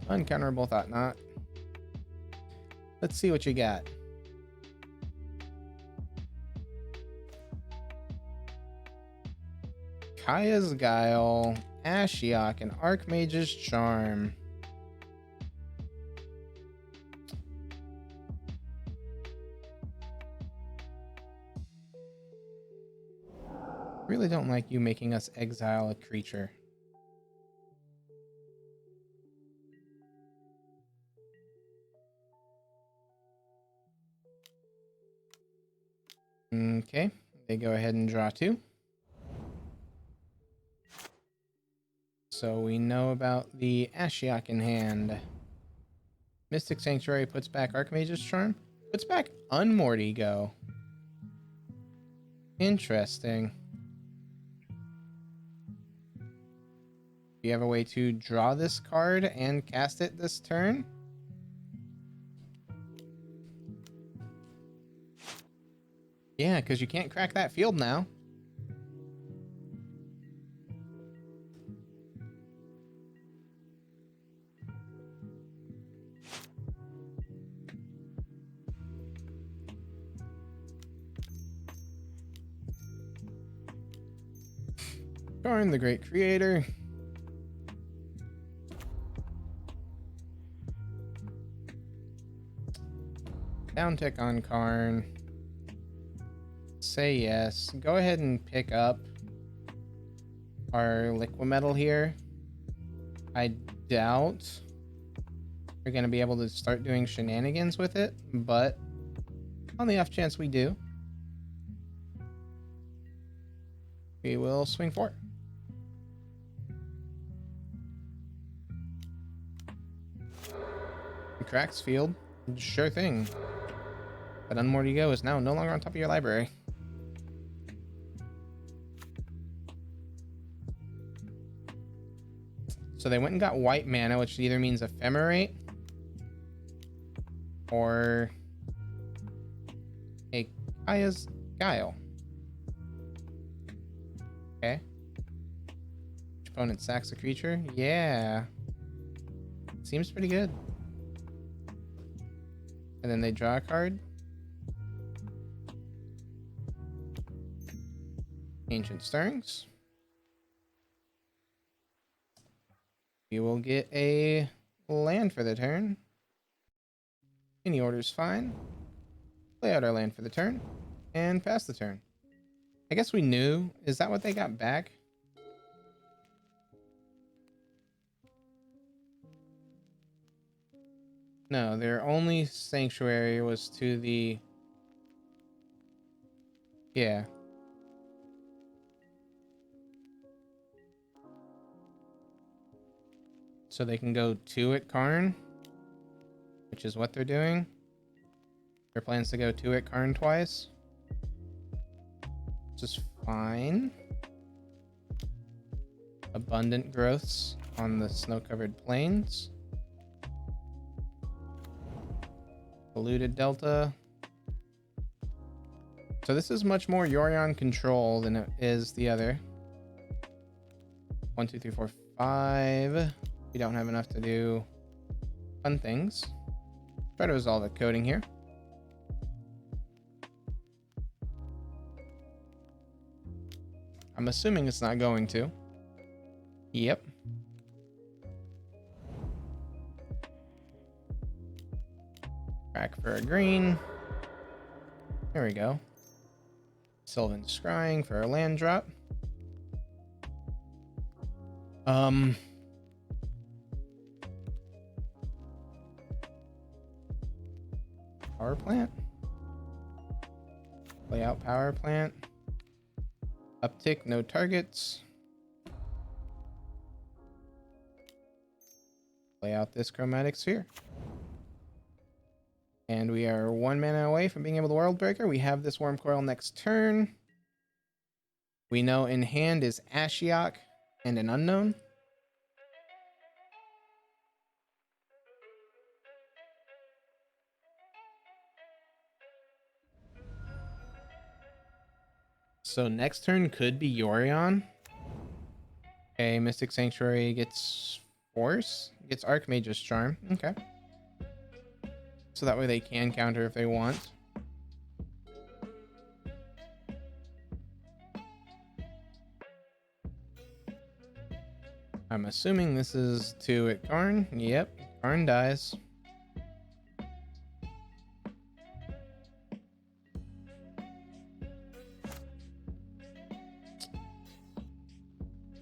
Uncounterable thought not. Let's see what you got. Kaya's Guile, Ashiok, and Archmage's Charm. Really don't like you making us exile a creature. Okay, they go ahead and draw 2. So we know about the Ashiok in hand. Mystic Sanctuary puts back Archmage's Charm. Puts back Unmortigo. Interesting. Do you have a way to draw this card and cast it this turn? Yeah, because you can't crack that field now. Darn the great creator. Down tick on Karn. Say yes. Go ahead and pick up our Liquimetal here. I doubt we're going to be able to start doing shenanigans with it, but on the off chance we do, we will swing for it. Cracks field. Sure thing. That Unmortigo is now no longer on top of your library. So they went and got white mana, which either means Ephemerate or a Kaya's Guile. Okay. Opponent sacks a creature? Yeah. Seems pretty good. And then they draw a card. Ancient Stirrings. You will get a land for the turn. Any order's fine. Play out our land for the turn. And pass the turn. I guess we knew. Is that what they got back? No, their only sanctuary was to the... Yeah. So they can go 2 at Karn, which is what they're doing. Their plans to go 2 at Karn twice. Which is fine. Abundant growths on the snow-covered plains. Polluted Delta. So this is much more Yorion control than it is the other. 1, 2, 3, 4, 5. We don't have enough to do fun things. Try to resolve a coding here. I'm assuming it's not going to. Yep. Crack for a green. There we go. Sylvan Scrying for a land drop. Power plant. Play out power plant. Uptick, no targets. Play out this chromatic sphere. And we are 1 mana away from being able to World Breaker. We have this Worm Coil next turn. We know in hand is Ashiok and an unknown. So next turn could be Yorion. Okay, Mystic Sanctuary gets Force. Gets Archmage's Charm. Okay. So that way they can counter if they want. I'm assuming this is 2 at Karn. Yep, Karn dies.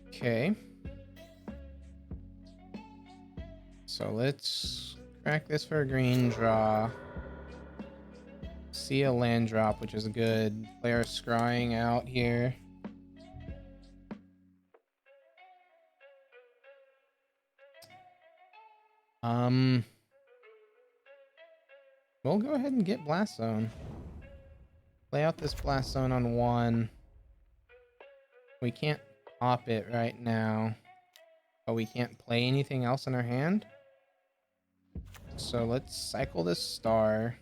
Okay. So let's crack this for a green draw. See a land drop, which is good. Play our scrying out here. We'll go ahead and get Blast Zone. Play out this Blast Zone on 1. We can't pop it right now, but we can't play anything else in our hand. So let's cycle this star.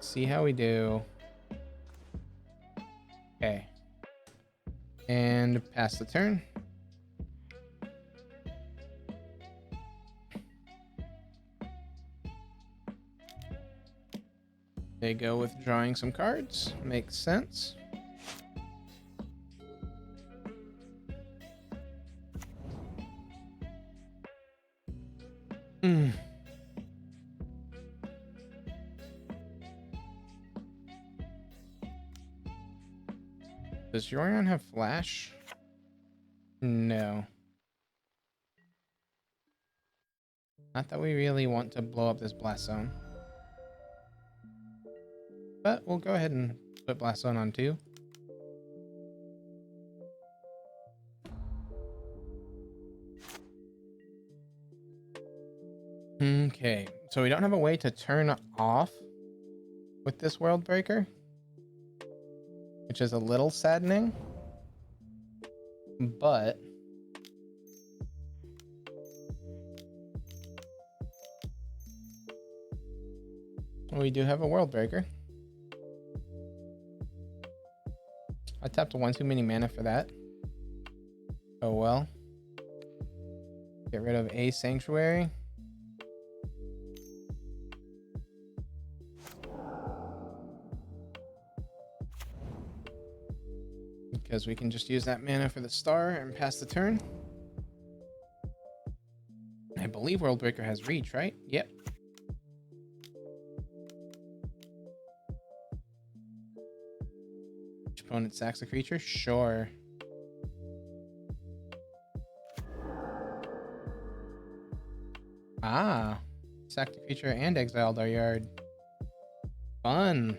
See how we do. Okay. And pass the turn. They go with drawing some cards. Makes sense. Does Yorion have flash? No. Not that we really want to blow up this Blast Zone. But we'll go ahead and put Blast Zone on 2. Okay, so we don't have a way to turn off with this World Breaker, which is a little saddening, but we do have a World Breaker. I tapped 1 too many mana for that. Oh well. Get rid of a Sanctuary. Because we can just use that mana for the star and pass the turn. I believe World Breaker has reach, right? Yep. Each opponent sacks a creature? Sure. Ah. Sacked a creature and exiled our yard. Fun.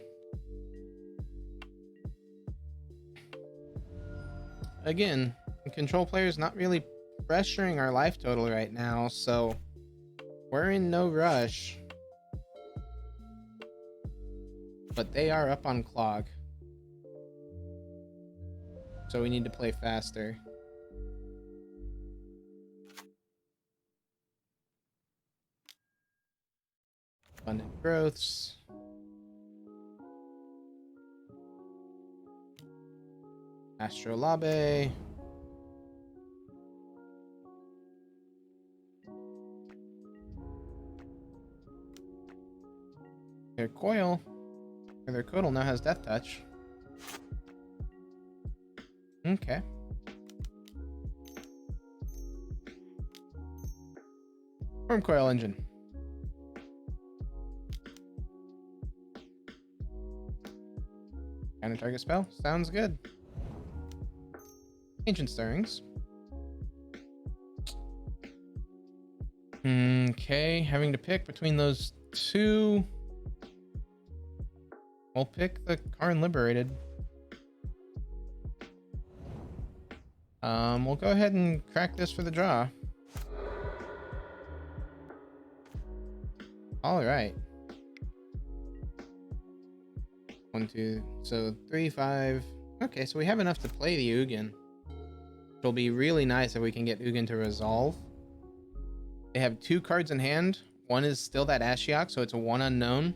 Again, control players not really pressuring our life total right now, so we're in no rush. But they are up on clock. So we need to play faster. Abundant growths. Astrolabe. Their coil, or their Codal now has Death Touch. Okay. Worm Coil Engine. Counter target spell. Sounds good. Ancient Stirrings. Okay, having to pick between those 2. We'll pick the Karn Liberated. We'll go ahead and crack this for the draw. All right. 1, 2, so 3, 5. Okay, so we have enough to play the Ugin. It'll be really nice if we can get Ugin to resolve. They have 2 cards in hand. One is still that Ashiok, so it's a 1 unknown.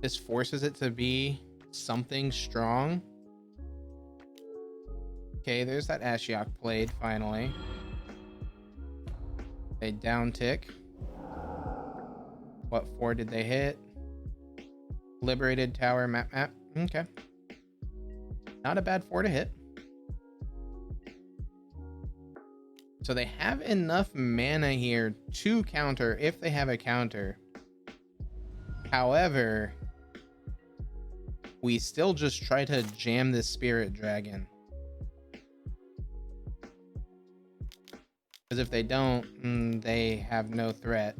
This forces it to be something strong. Okay, there's that Ashiok played finally. They down tick. What 4 did they hit? Liberated Tower map. Okay. Not a bad 4 to hit. So they have enough mana here to counter if they have a counter. However, we still just try to jam this Spirit Dragon. Because if they don't, they have no threat.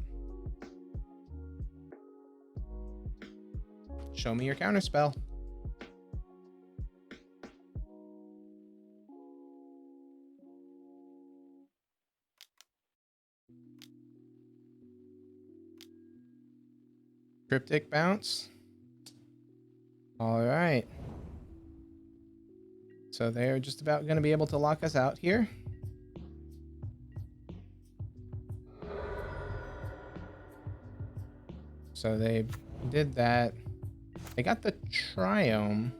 Show me your counter spell. Cryptic bounce. All right. So they're just about going to be able to lock us out here. So they did that. They got the Triome.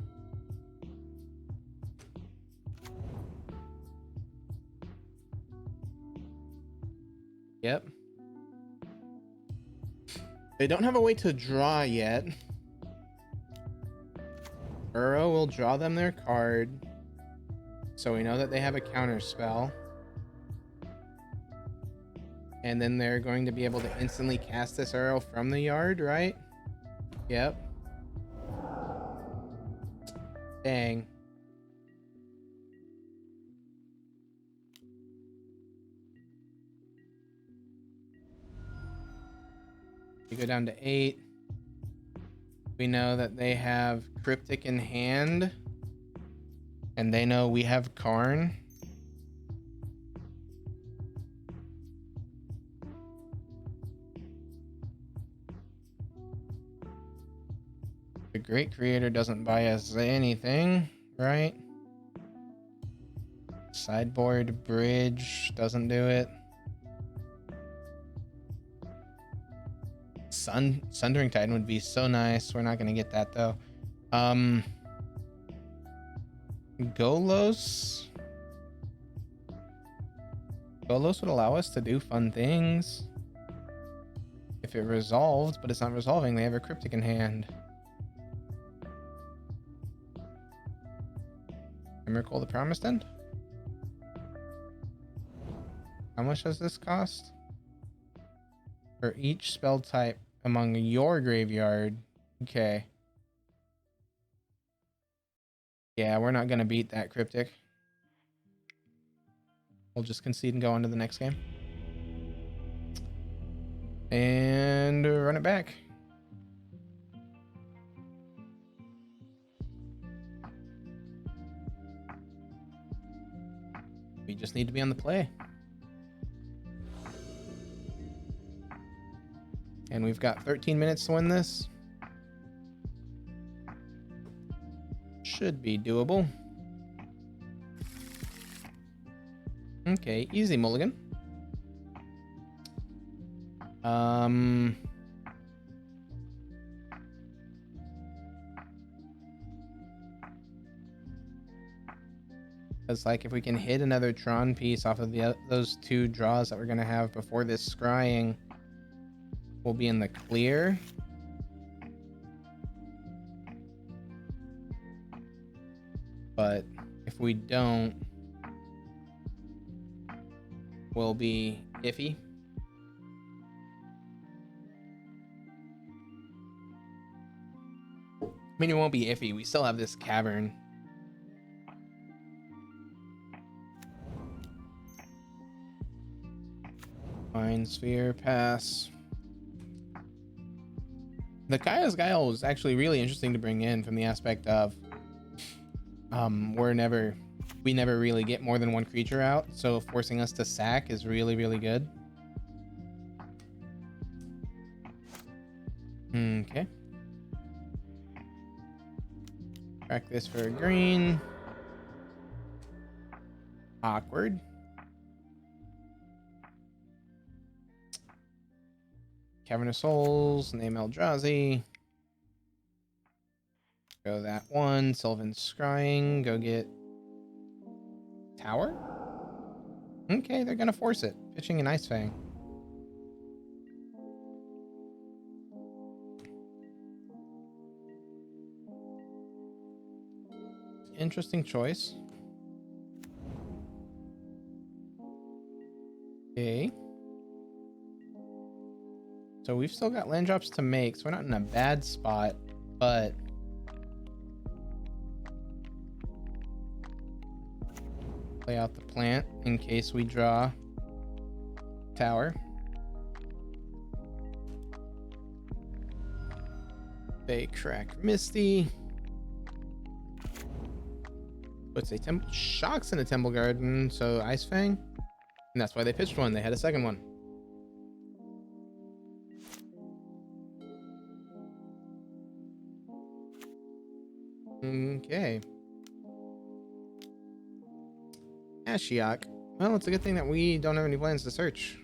Yep. They don't have a way to draw yet. Uro will draw them their card. So we know that they have a counter spell. And then they're going to be able to instantly cast this Uro from the yard, right? Yep. Dang. We go down to 8. We know that they have Cryptic in hand. And they know we have Karn. The Great Creator doesn't buy us anything, right? Sideboard Bridge doesn't do it. Sundering Titan would be so nice. We're not gonna get that though. Golos would allow us to do fun things if it resolved, but it's not resolving. They have a Cryptic in hand. Miracle the Promised End. How much does this cost? For each spell type among your graveyard. Okay. Yeah, we're not going to beat that Cryptic. We'll just concede and go on to the next game. And run it back. We just need to be on the play. And we've got 13 minutes to win this. Should be doable. Okay, easy mulligan. Because like if we can hit another Tron piece off of those 2 draws that we're gonna have before this scrying, we'll be in the clear. But if we don't, we'll be iffy. I mean, it won't be iffy. We still have this cavern. Mind Sphere, pass. The Kaya's Guile was actually really interesting to bring in from the aspect of we never really get more than 1 creature out, so forcing us to sack is really, really good. Okay. Track this for a green. Awkward. Cavern of Souls, name Eldrazi. Go that one. Sylvan's Scrying. Go get Tower. Okay, they're gonna force it. Pitching an Ice Fang. Interesting choice. Okay. So we've still got land drops to make, so we're not in a bad spot, but play out the plant in case we draw tower. They crack Misty. Puts a shocks in a Temple Garden, so Ice Fang. And that's why they pitched one. They had a second one. Okay. Ashiok. Well, it's a good thing that we don't have any plans to search.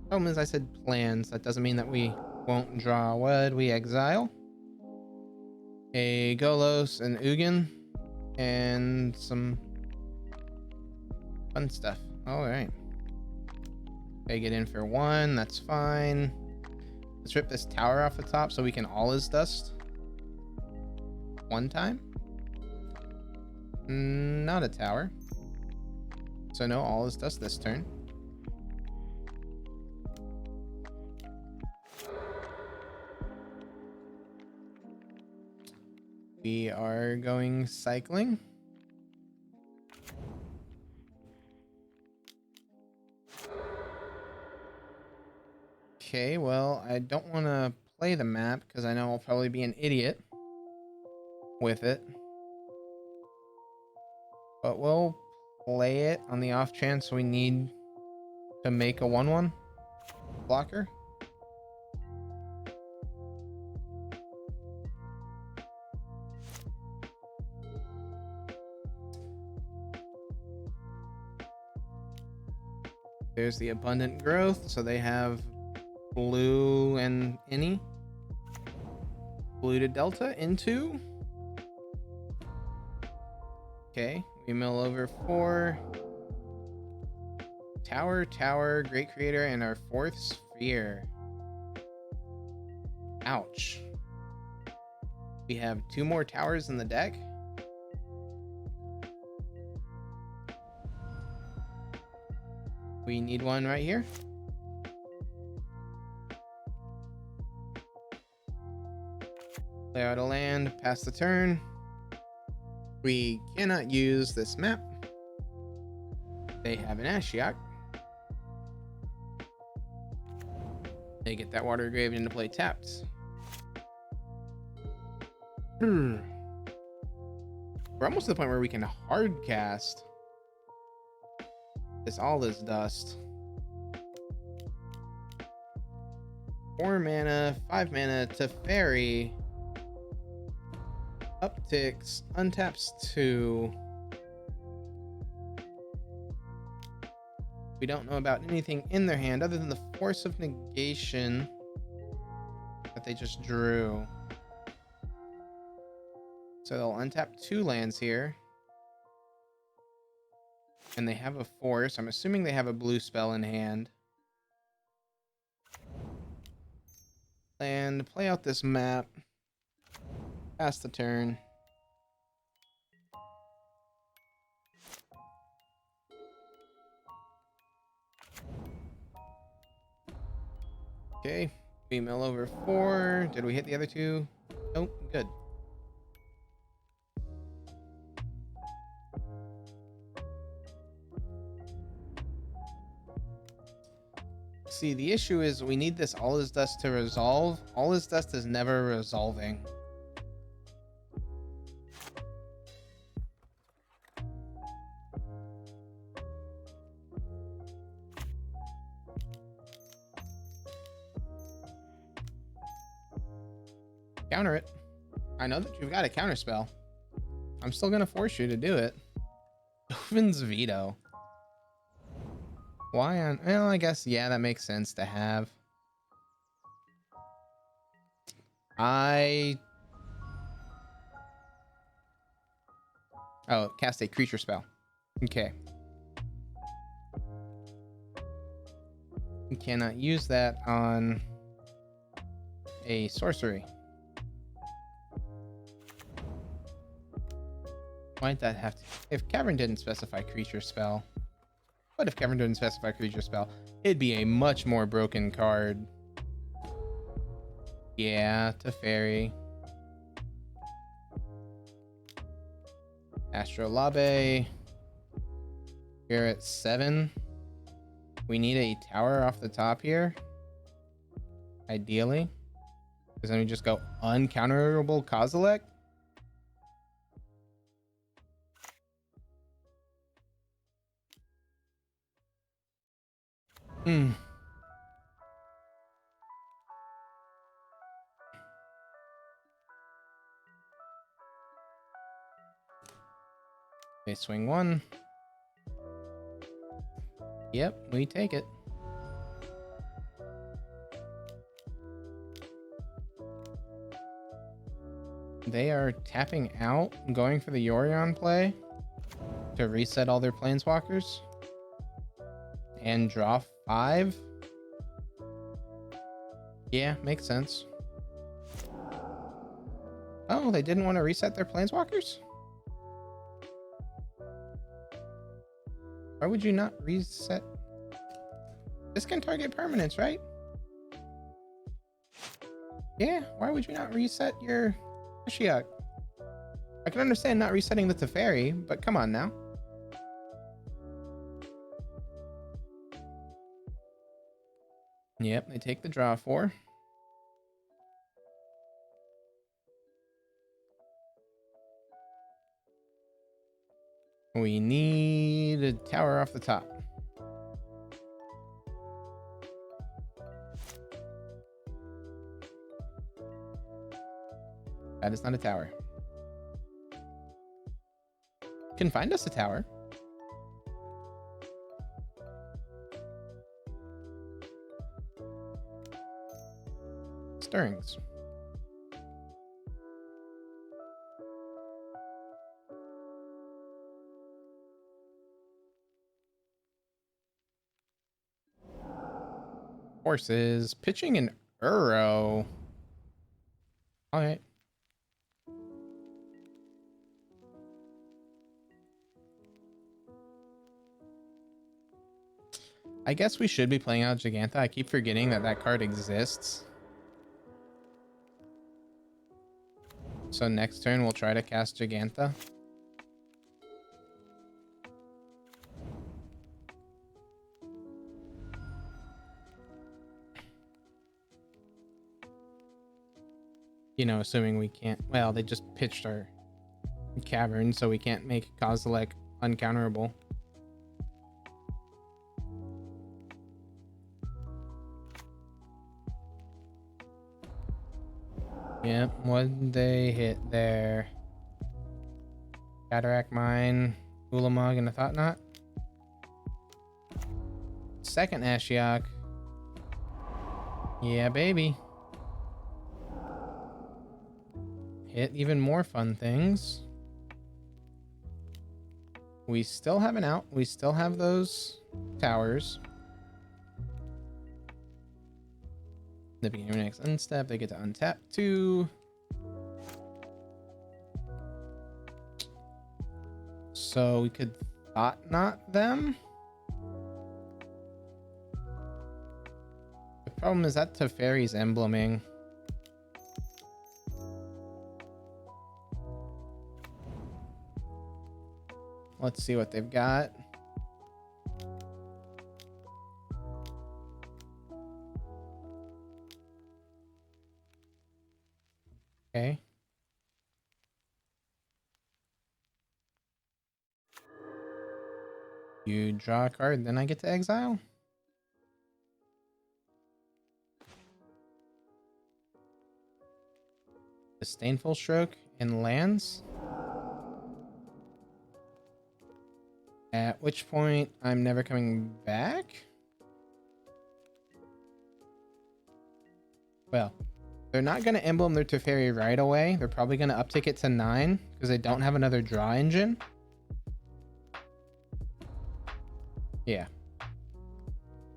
Problem is, I said plans. That doesn't mean that we won't draw. What? We exile a Golos, an Ugin, and some fun stuff. All right. They get in for one. That's fine. Let's rip this tower off the top so we can all his dust. One time. Not a tower. So no all his dust this turn. We are going cycling. Okay, well, I don't want to play the map because I know I'll probably be an idiot with it. But we'll play it on the off chance we need to make a 1/1 blocker. There's the abundant growth, so they have blue and any. Blue to Delta into. Okay, we mill over 4. Tower, Great Creator, and our 4th Sphere. Ouch. We have 2 more towers in the deck. We need one right here. Play out a land, pass the turn. We cannot use this map. They have an Ashiok. They get that Water Grave into play tapped. We're almost to the point where we can hard cast all this dust. 4 mana, 5 mana to fairy. Upticks, untaps 2. We don't know about anything in their hand other than the Force of Negation that they just drew. So they'll untap 2 lands here. And they have a force. I'm assuming they have a blue spell in hand. And play out this map. Pass the turn. Okay. We mill over 4. Did we hit the other 2? Nope. Good. See, the issue is we need this All Is Dust to resolve. All Is Dust is never resolving. Counter it. I know that you've got a counter spell. I'm still gonna force you to do it. Dovin's Veto. Why on... Well, I guess, yeah, that makes sense to have. Oh, cast a creature spell. Okay. You cannot use that on a sorcery. Why'd that have to... If Cavern didn't specify creature spell... What if Cavern didn't specify creature spell? It'd be a much more broken card. Yeah, Teferi. Astrolabe. We're at 7. We need a tower off the top here. Ideally. Because then we just go uncounterable Kozilek. Hmm. They swing 1. Yep, we take it. They are tapping out, going for the Yorion play to reset all their planeswalkers and draw 5. Yeah, makes sense. Oh, they didn't want to reset their planeswalkers? Why would you not reset? This can target permanents, right? Yeah, why would you not reset your Ashiok? I can understand not resetting the Teferi, but come on now. Yep, they take the draw 4. We need a tower off the top. That is not a tower. Can find us a tower. Stirrings. Horses. Pitching an Uro. Alright. I guess we should be playing out Jegantha. I keep forgetting that that card exists. So next turn we'll try to cast Jegantha. You know, assuming we can't... Well, they just pitched our Cavern, so we can't make Kozilek uncounterable. Yep, what they hit there? Cataract Mine, Ulamog, and a Thought Knot. Second Ashiok. Yeah, baby. Hit even more fun things. We still have an out. We still have those towers. The beginning of your next unstep, they get to untap 2. So we could Thought Knot them. The problem is that Teferi's embleming. Let's see what they've got. Okay. You draw a card, then I get to exile. Disdainful Stroke and lands. At which point I'm never coming back. Well, they're not going to emblem their Teferi right away. They're probably going to uptick it to 9 because they don't have another draw engine. Yeah.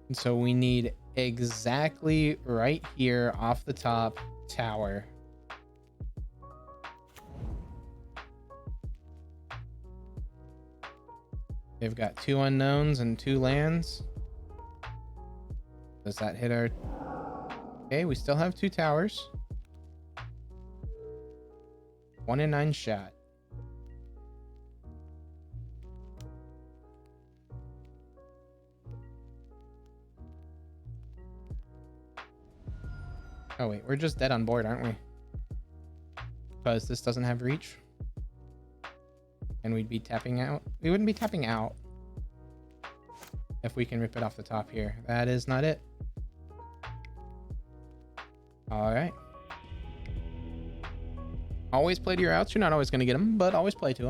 And so we need exactly right here off the top tower. They've got 2 unknowns and 2 lands. Does that hit our... Okay, we still have 2 towers. 1 in 9 shot. Oh wait, we're just dead on board, aren't we? Because this doesn't have reach. And we'd be tapping out. We wouldn't be tapping out if we can rip it off the top here. That is not it. All right. Always play to your outs. You're not always going to get them, but always play to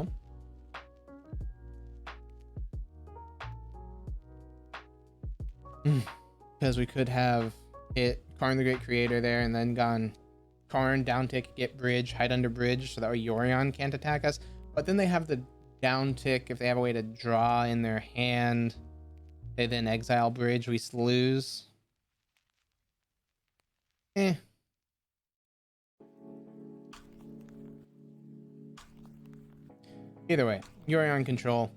them. Because we could have hit Karn the Great Creator there and then gone Karn, down tick, get bridge, hide under bridge so that way Yorion can't attack us. But then they have the down tick if they have a way to draw in their hand. They then exile bridge, we lose. Either way, Yorion control.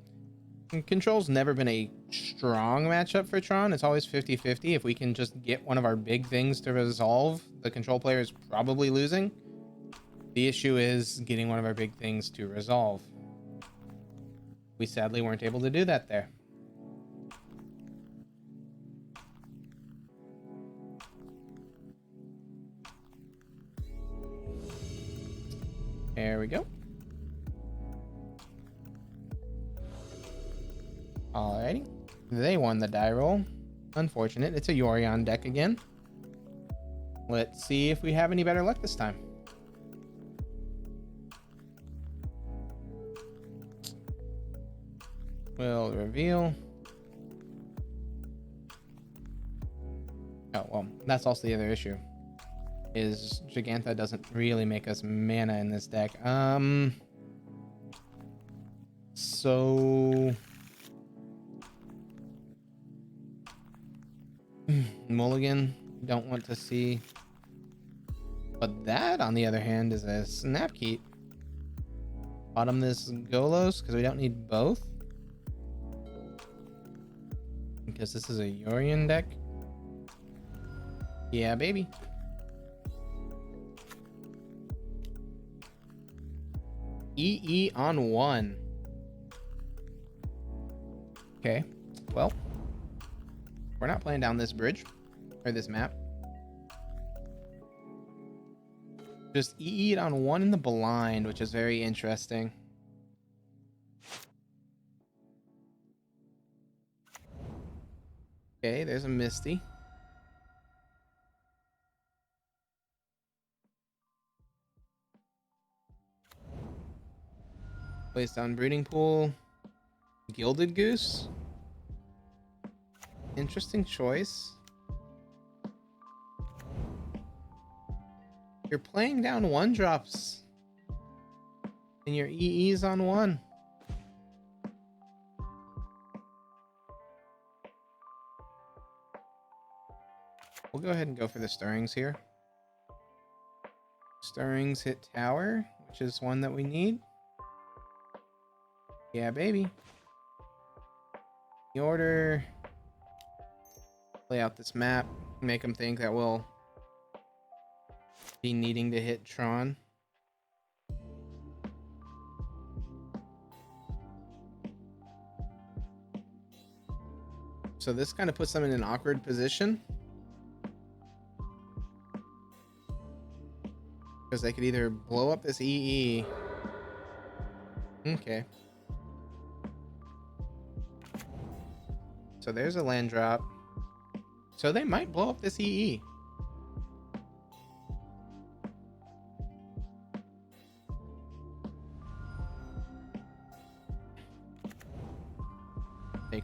And control's never been a strong matchup for Tron. It's always 50-50. If we can just get one of our big things to resolve, the control player is probably losing. The issue is getting one of our big things to resolve. We sadly weren't able to do that there. There we go. Alrighty. They won the die roll. Unfortunate. It's a Yorion deck again. Let's see if we have any better luck this time. We'll reveal. Oh, well, that's also the other issue. Is Jegantha doesn't really make us mana in this deck. So... Mulligan, don't want to see. But that, on the other hand, is a Snapkeep. Bottom this Golos, because we don't need both. Because this is a Yorion deck. Yeah, baby. EE on 1. Okay, well. We're not playing down this bridge. Or this map. Just EE'd on 1 in the blind, which is very interesting. Okay, there's a Misty. Place down Breeding Pool. Gilded Goose. Interesting choice. You're playing down 1-drops. And your EE's on 1. We'll go ahead and go for the Stirrings here. Stirrings hit tower, which is one that we need. Yeah, baby. The order. Play out this map. Make them think that we'll be needing to hit Tron. So this kind of puts them in an awkward position. Because they could either blow up this EE. Okay. So there's a land drop. So they might blow up this EE.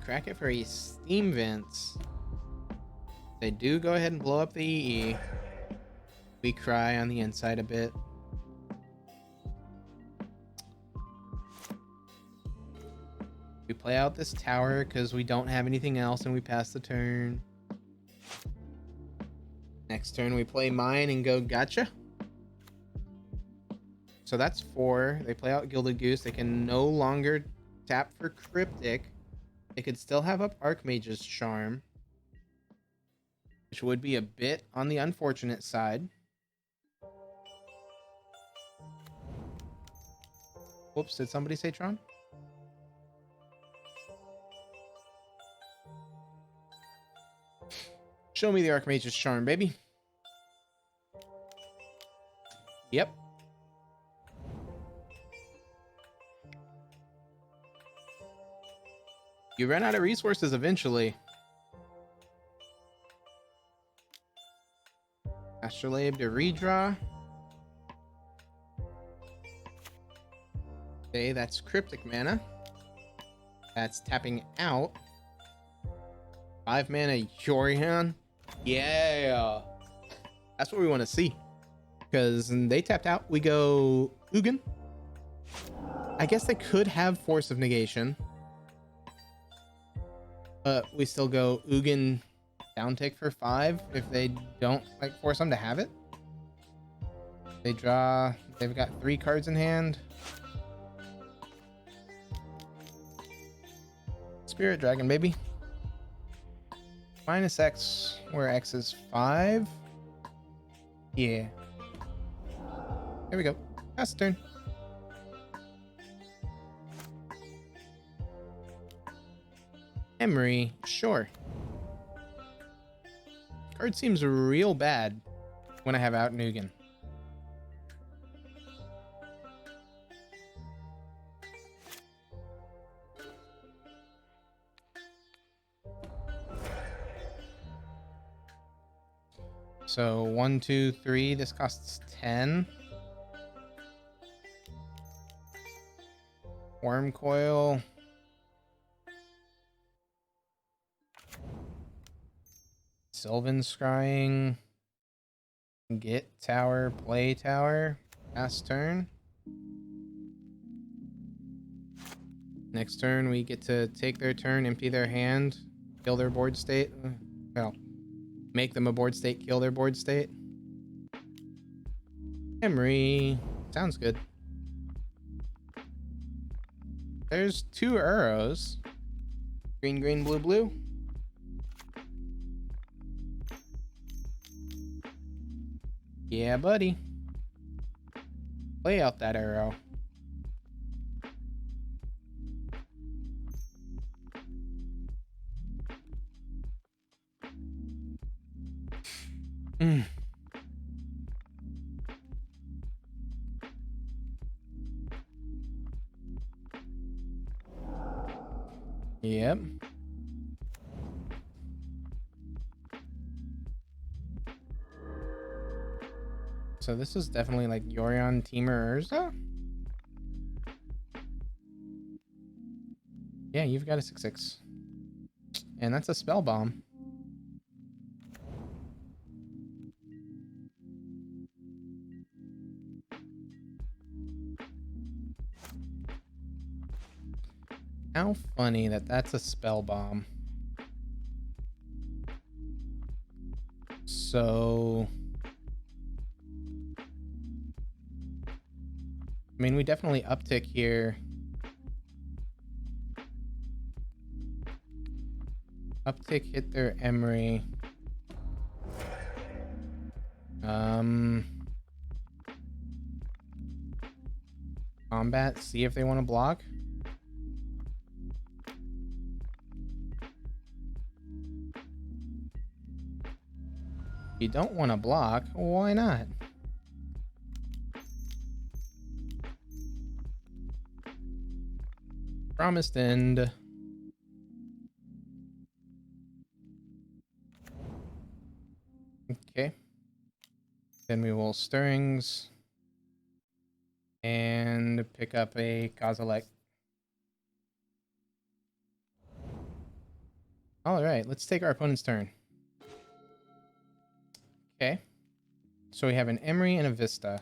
crack it for a steam vents. They do go ahead and blow up the EE. We cry on the inside a bit. We play out this tower because we don't have anything else and we pass the turn. Next turn we play mine and go gotcha. So that's 4. They play out Gilded Goose. They can no longer tap for Cryptic. They could still have up Archmage's Charm, which would be a bit on the unfortunate side. Whoops, did somebody say Tron? Show me the Archmage's Charm, baby. Yep. You run out of resources eventually. Astrolabe to redraw. Okay, that's Cryptic mana. That's tapping out. 5 mana Yorion. Yeah. That's what we want to see. Because they tapped out. We go Ugin. I guess they could have Force of Negation. But we still go Ugin down tick for 5 if they don't like force them to have it. They draw. They've got 3 cards in hand. Spirit Dragon, baby. Minus X, where X is 5. Yeah. There we go. Pass the turn. Emery, sure. Card seems real bad when I have out Nugan. So 1, 2, 3. This costs 10. Worm Coil. Sylvan Scrying. Get Tower, play Tower. Pass turn. Next turn, we get to take their turn, empty their hand, kill their board state. Well, make them a board state, kill their board state. Emery. Sounds good. There's 2 arrows. Green, green, blue, blue. Yeah, buddy. Play out that arrow. Yep. So this is definitely like Yorion, Temur, Urza. Yeah, you've got a 6/6. And that's a spell bomb. How funny that that's a spell bomb. So I mean, we definitely uptick here. Uptick hit their Emery. Combat, see if they want to block. If you don't want to block, why not? Promised End. Okay. Then we will Stirrings. And pick up a Kozilek. All right, let's take our opponent's turn. Okay. So we have an Emery and a Vista.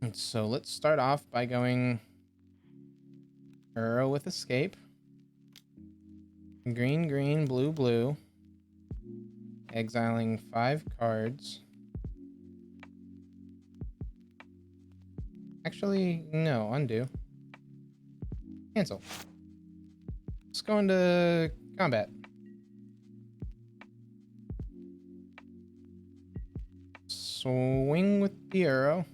And so let's start off by going Uro with Escape. Green, green, blue, blue. Exiling 5 cards. Actually, no, undo. Cancel. Let's go into combat. Swing with the Uro.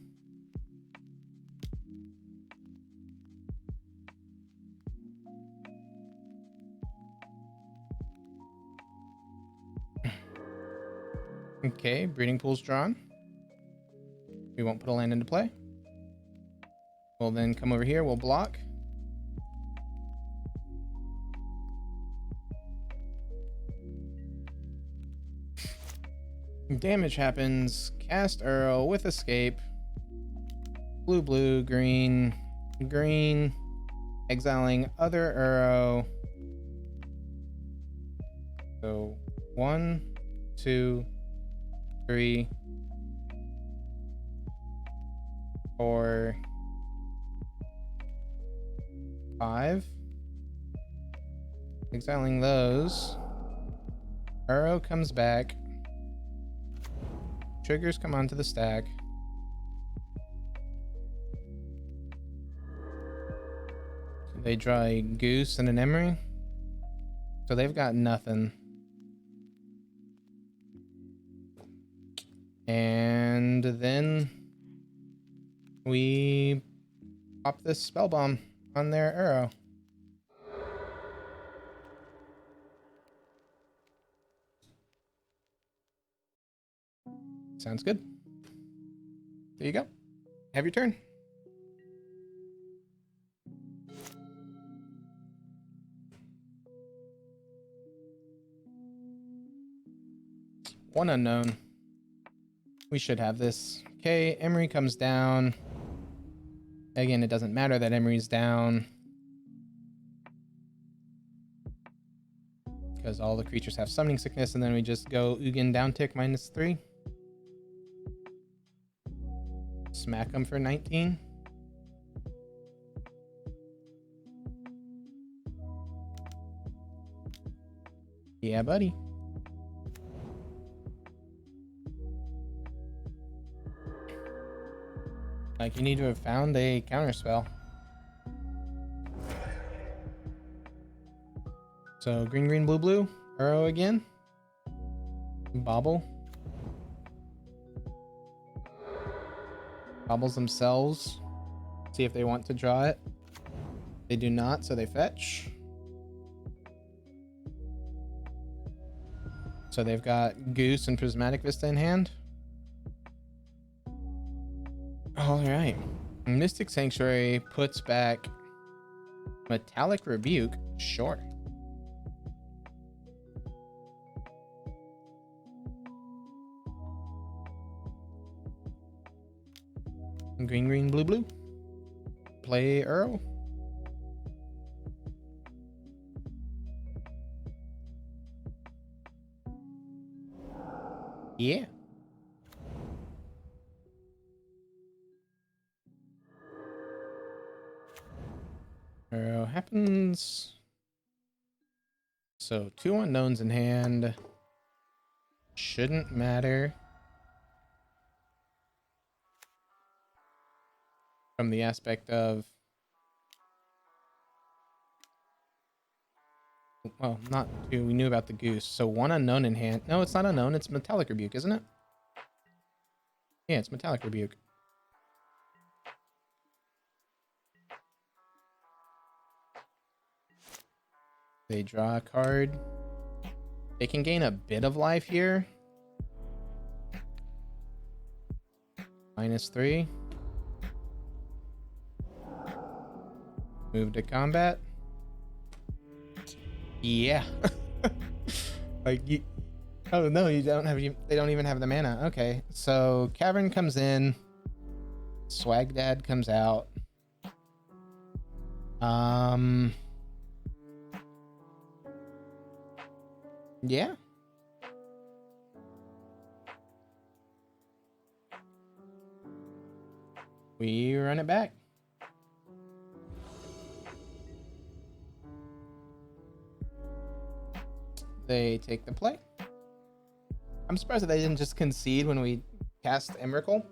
Okay, breeding pool's drawn. We won't put a land into play. We'll then come over here, we'll block. Damage happens. Cast Uro with Escape. Blue, blue, green, green. Exiling other Uro. So 1, 2, 3, 4, 5. Exiling those. Uro comes back. Triggers come onto the stack. So they draw a Goose and an Emery. So they've got nothing. And then we pop this spell bomb on their Uro. Sounds good. There you go. Have your turn. One unknown. We should have this. Okay, Emery comes down. Again, it doesn't matter that Emery's down, because all the creatures have summoning sickness, and then we just go Ugin down tick -3. Smack them for 19. Yeah, buddy. Like, you need to have found a counterspell. So green, green, blue, blue. Uro again. Bobble. Bobbles themselves. See if they want to draw it. They do not, so they fetch. So they've got Goose and Prismatic Vista in hand. Alright. Mystic Sanctuary puts back Metallic Rebuke. Sure. Green, green, blue, blue. Play Uro. Yeah. Uro happens. So 2 unknowns in hand. Shouldn't matter. From the aspect of, well, not 2. We knew about the Goose. So 1 unknown in hand. No, it's not unknown. It's Metallic Rebuke, isn't it? Yeah, it's Metallic Rebuke. They draw a card. They can gain a bit of life here. -3. Move to combat. Yeah. Like, you, oh no, you don't have, they don't even have the mana. Okay, so Cavern comes in. Swag Dad comes out. Yeah. We run it back. They take the play. I'm surprised that they didn't just concede when we cast Emrakul.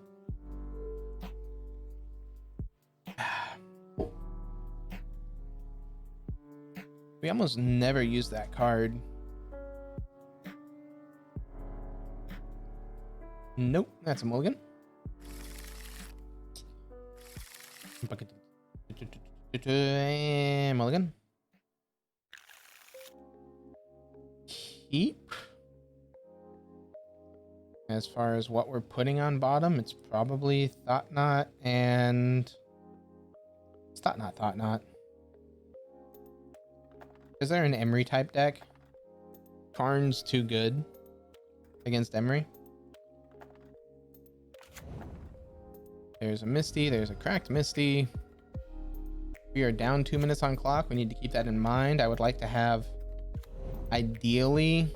We almost never use that card. Nope, that's a mulligan. Mulligan. Keep. As far as what we're putting on bottom, it's probably Thought Knot and... It's Thought Knot. Is there an Emery type deck? Karn's too good against Emery. There's a Misty, there's a cracked Misty. We are down 2 minutes on clock. We need to keep that in mind. I would like to have ideally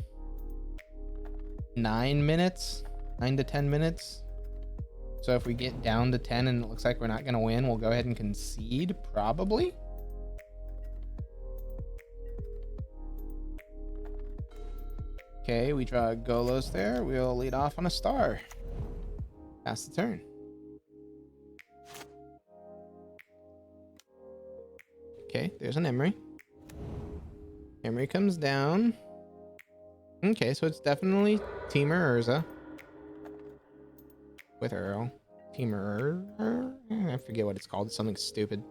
9 minutes, 9 to 10 minutes. So if we get down to 10 and it looks like we're not going to win, we'll go ahead and concede, probably. Okay, we draw Golos there. We'll lead off on a star. Pass the turn. Okay, there's an Emery. Emery comes down. Okay, so it's definitely Temur Urza. With Earl. Temur Urza? I forget what it's called. It's something stupid.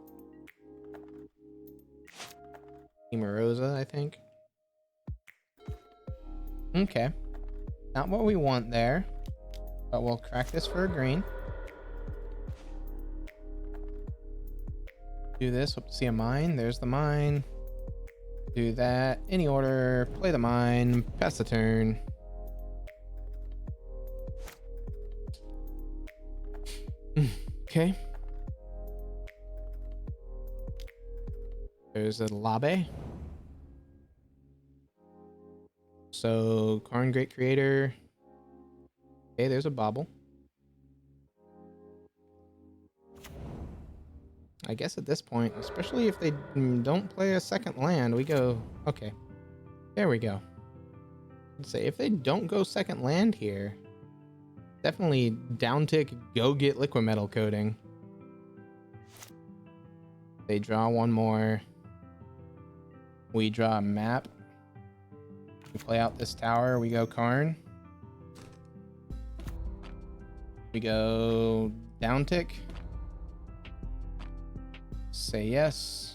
Temur Urza, I think. Okay. Not what we want there. But we'll crack this for a green. Do this. Hope to see a mine. There's the mine. Do that. Any order. Play the mine. Pass the turn. Okay. There's a Labe. So, Karn Great Creator. Okay, there's a Bobble. I guess at this point, especially if they don't play a second land, we go... Okay. There we go. I'd say if they don't go second land here, definitely downtick, go get Liquid Metal Coating. They draw one more. We draw a map. We play out this tower. We go Karn. We go downtick. Say yes.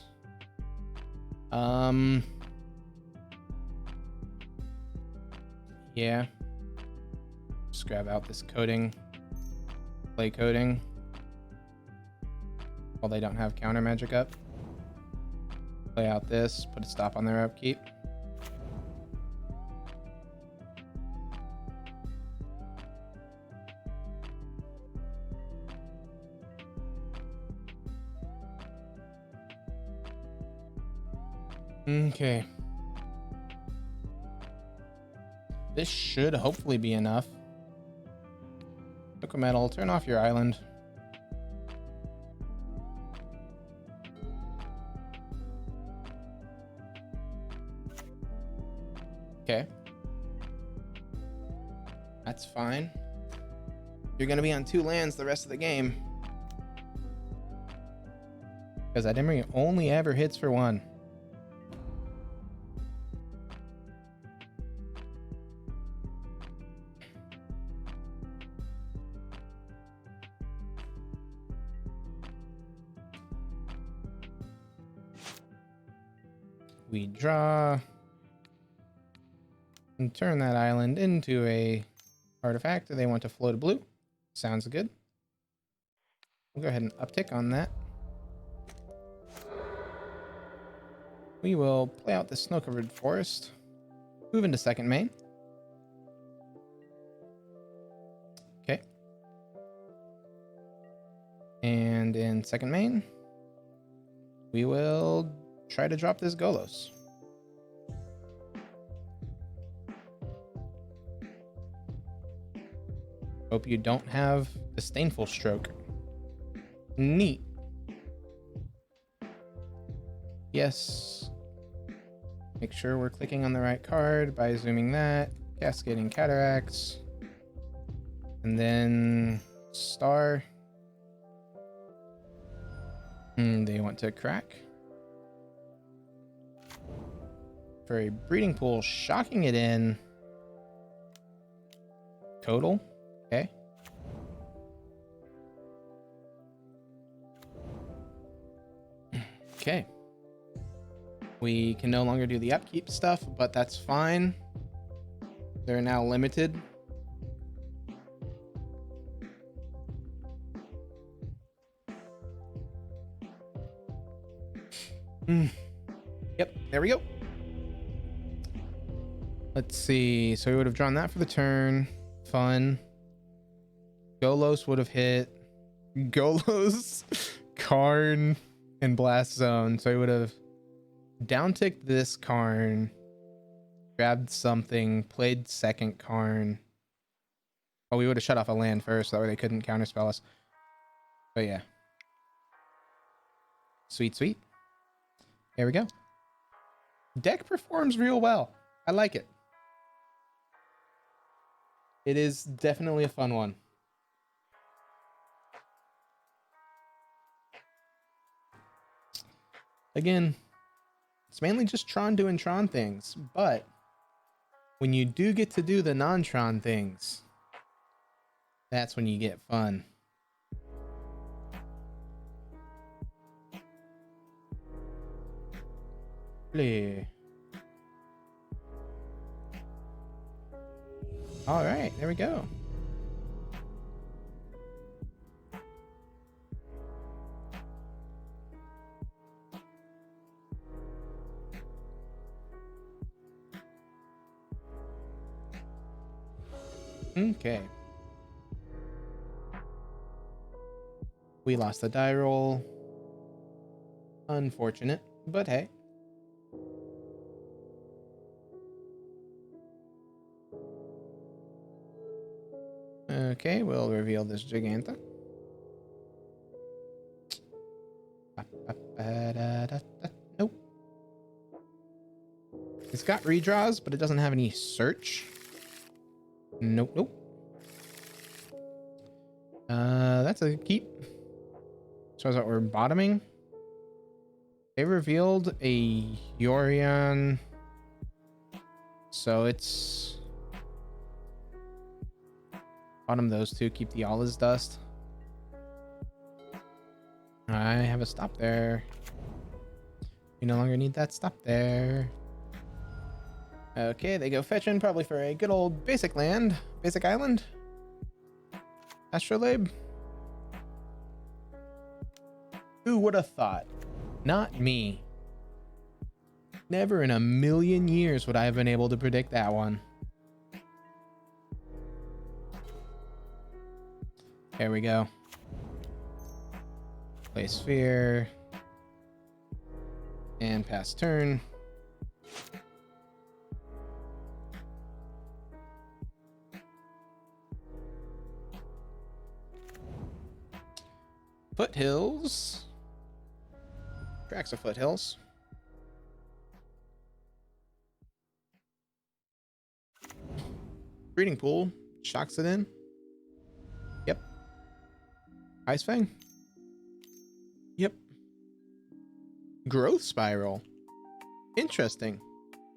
Yeah. Just grab out this coding. Play coding. While they don't have counter magic up. Play out this. Put a stop on their upkeep. Okay. This should hopefully be enough. Liquid Metal, turn off your island. Okay. That's fine. You're going to be on 2 lands the rest of the game. Because that Emery only ever hits for 1. We draw and turn that island into a artifact. They want to float a blue. Sounds good. We'll go ahead and uptick on that. We will play out the snow-covered forest. Move into second main. Okay. And in second main, we will try to drop this Golos. Hope you don't have disdainful stroke. Neat. Yes. Make sure we're clicking on the right card by zooming that. Cascading cataracts. And then star. They want to crack. For a breeding pool, shocking it in. Total. Okay. Okay. We can no longer do the upkeep stuff, but that's fine. They're now limited. Yep, there we go. Let's see. So we would have drawn that for the turn. Fun. Golos would have hit. Golos, Karn, and Blast Zone. So he would have downticked this Karn, grabbed something, played second Karn. Oh, we would have shut off a land first, so that way they couldn't counterspell us. But yeah. Sweet, sweet. There we go. Deck performs real well. I like it. It is definitely a fun one. Again, it's mainly just Tron doing Tron things, but when you do get to do the non-Tron things, that's when you get fun. Play. All right, there we go. Okay. We lost the die roll. Unfortunate, but hey. Okay, we'll reveal this Jegantha. Nope. It's got redraws, but it doesn't have any search. Nope, nope. That's a keep. So that we're bottoming. They revealed a Yorion. So it's bottom those two, keep the all is dust. I have a stop there. We no longer need that stop there. Okay, they go fetching, probably for a good old basic land, basic island. Astrolabe. Who would have thought? Not me. Never in a million years would I have been able to predict that one. There we go. Play sphere. And pass turn. Foothills. Tracks of foothills. Breeding pool. Shocks it in. Yep. Ice Fang. Yep. Growth Spiral. Interesting.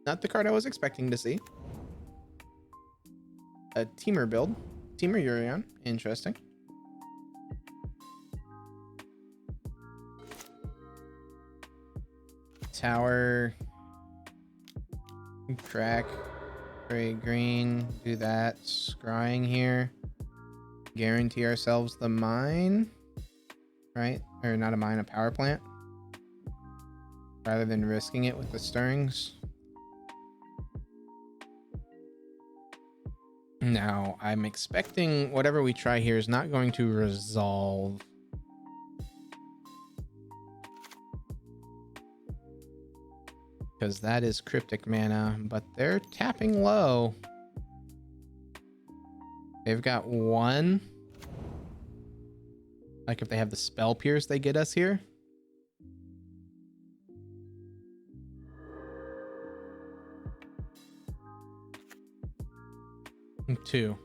Not the card I was expecting to see. A Teamer build. Teamer Yorion. Interesting. Tower. Crack. Gray green. Do that. Scrying here. Guarantee ourselves the mine. Right? Or not a mine, a power plant. Rather than risking it with the stirrings. Now, I'm expecting whatever we try here is not going to resolve. because that is cryptic mana, but they're tapping low. They've got one. Like if they have the spell pierce, they get us here. Two.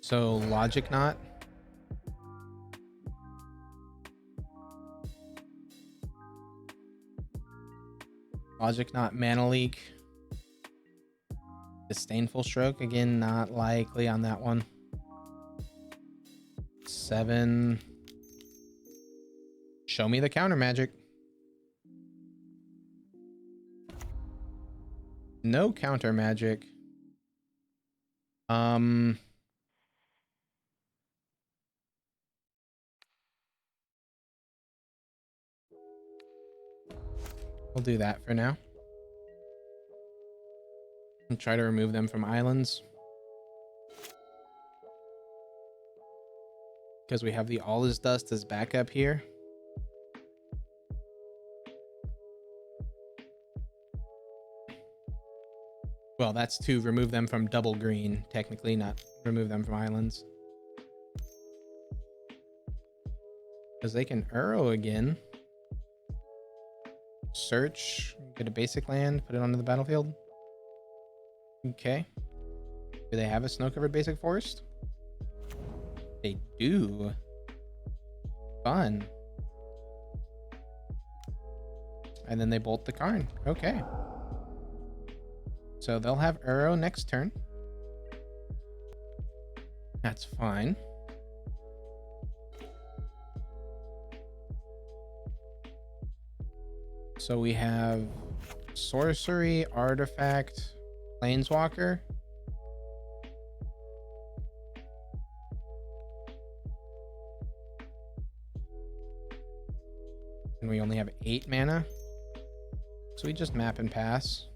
So logic not. Logic not, mana leak. Disdainful stroke, again, not likely on that one. 7. Show me the counter magic. No counter magic. We'll do that for now. And try to remove them from islands. Because we have the All Is Dust as backup here. Well, that's to remove them from double green, technically, not remove them from islands. Because they can Uro again. Search, get a basic land, put it onto the battlefield. Okay. Do they have a snow-covered basic forest? They do. Fun. And then they bolt the Karn. Okay. So they'll have Uro next turn. That's fine. So we have sorcery, artifact, planeswalker. And we only have 8 mana. So we just map and pass.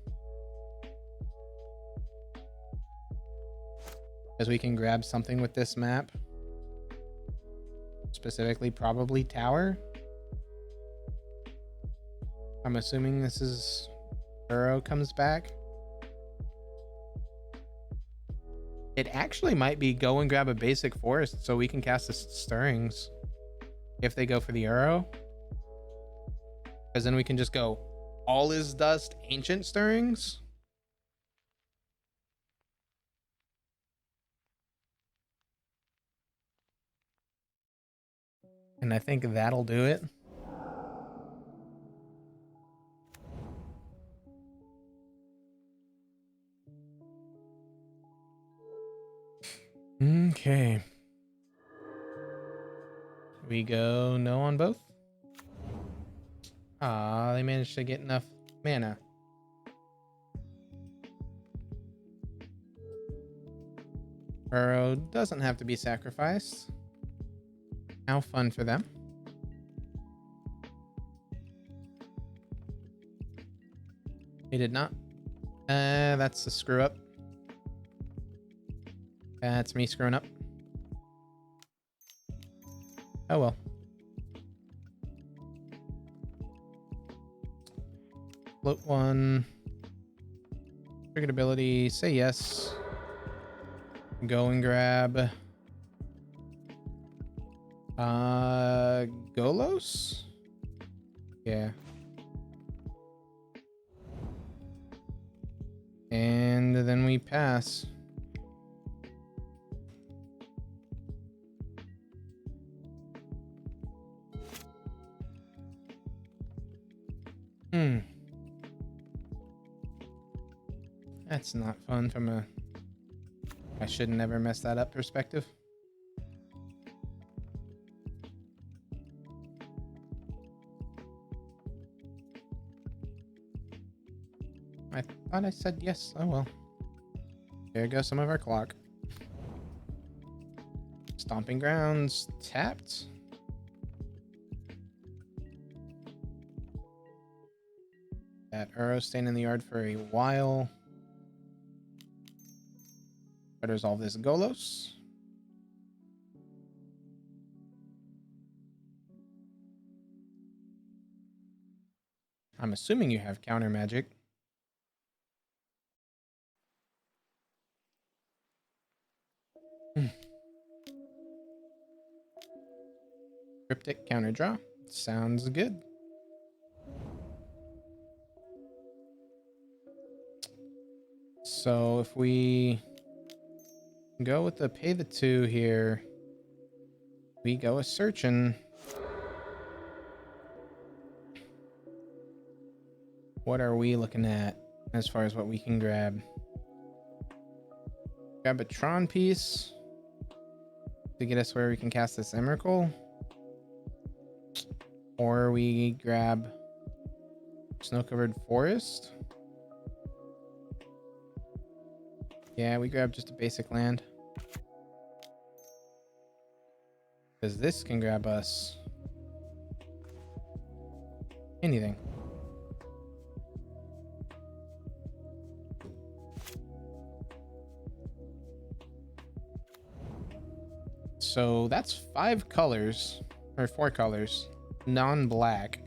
Because we can grab something with this map. Specifically, probably tower. I'm assuming this is Uro comes back. It actually might be go and grab a basic forest so we can cast the stirrings if they go for the Uro. Because then we can just go All Is Dust, Ancient Stirrings. And I think that'll do it. Okay. We go no on both. Ah, they managed to get enough mana. Uro doesn't have to be sacrificed. How fun for them. He did not. That's a screw up. That's me screwing up. Oh well. Float 1. Triggered ability. Say yes. Go and grab. Golos? Yeah. And then we pass. That's not fun from a I should never mess that up perspective. I thought I said yes. Oh well. There goes some of our clock. Stomping Grounds tapped. That Uro staying in the yard for a while. Try to resolve this Golos. I'm assuming you have counter magic. Cryptic counter draw. Sounds good. So if we go with the pay the 2 here, we go a searching. What are we looking at as far as what we can grab? Grab a Tron piece to get us where we can cast this Emrakul. Or we grab Snow-Covered Forest. Yeah, we grab just a basic land. Because this can grab us anything. So that's 5 colors, or 4 colors, non-black.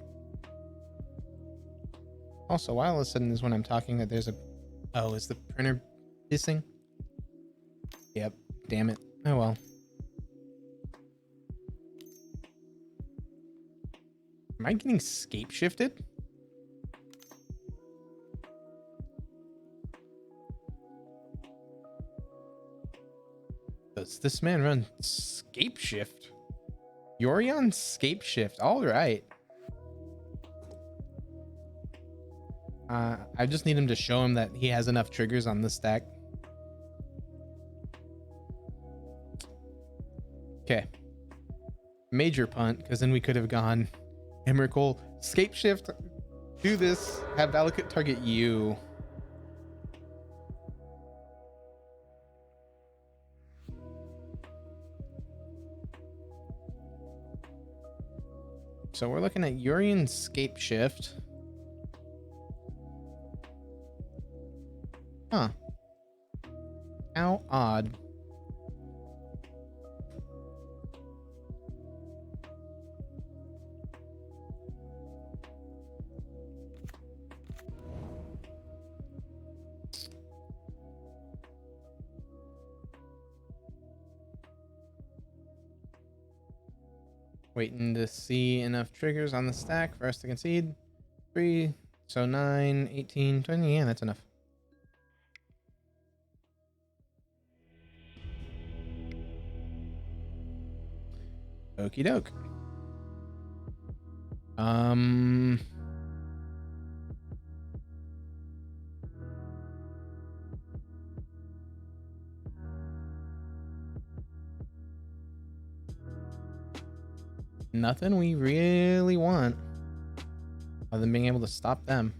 Also, while all of a sudden is when I'm talking that there's a... Oh, is the printer missing? Yep, damn it. Oh well. Am I getting scape shifted? Does this man run scape shift? Yorion scape shift. All right. I just need him to show him that he has enough triggers on this stack. Okay. Major punt, because then we could have gone Emrakul, scape shift, do this, have Valakut target you. So we're looking at Yorion scape shift. Huh. How odd. Waiting to see enough triggers on the stack for us to concede. 3, so 9, 18, 20. Yeah, that's enough. Okie doke. Nothing we really want other than being able to stop them.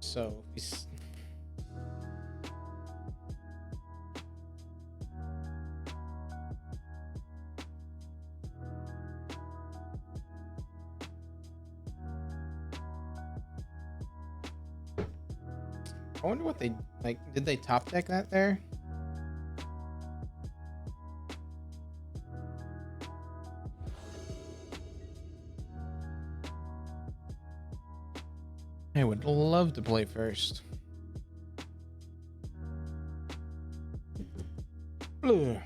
So I wonder what they like. Did they top deck that there? I would love to play first. Ugh.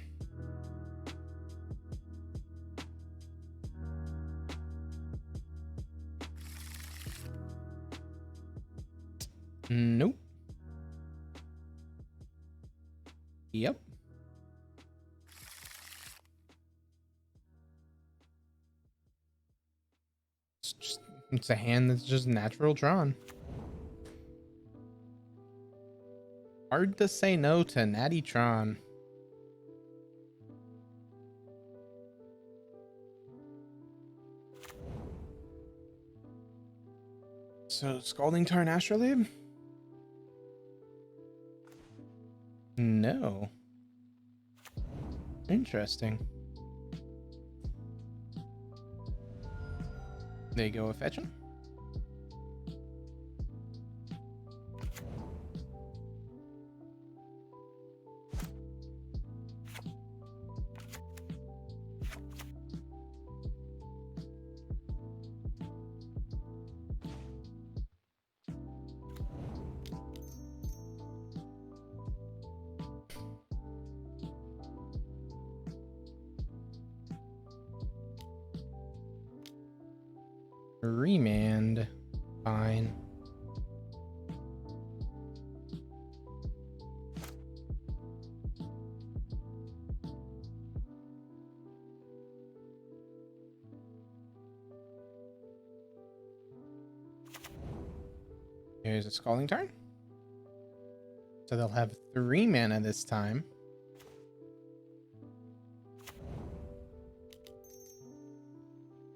Nope. Yep. It's a hand that's just natural Tron. Hard to say no to Natty Tron. So, Scalding Tarn Astrolabe? No. Interesting. There you go, a fetching. Remand. Fine. Here's a Scalding Tarn. So they'll have 3 mana this time.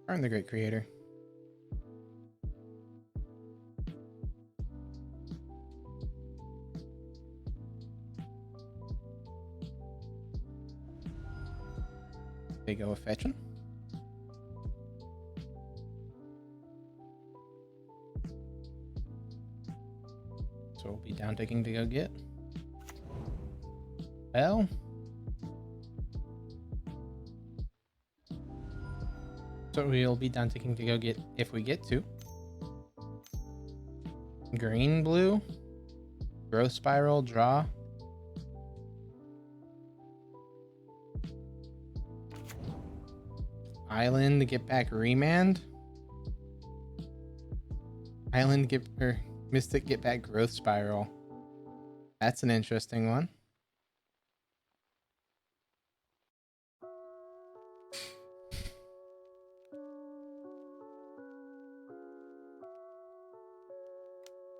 Tarn the Great Creator. They go a fetching. So we'll be down ticking to go get. Well. So we'll be down ticking to go get if we get to. Green, blue. Growth Spiral, draw. Island to get back Remand. Island get or Mystic get back Growth Spiral. That's an interesting one.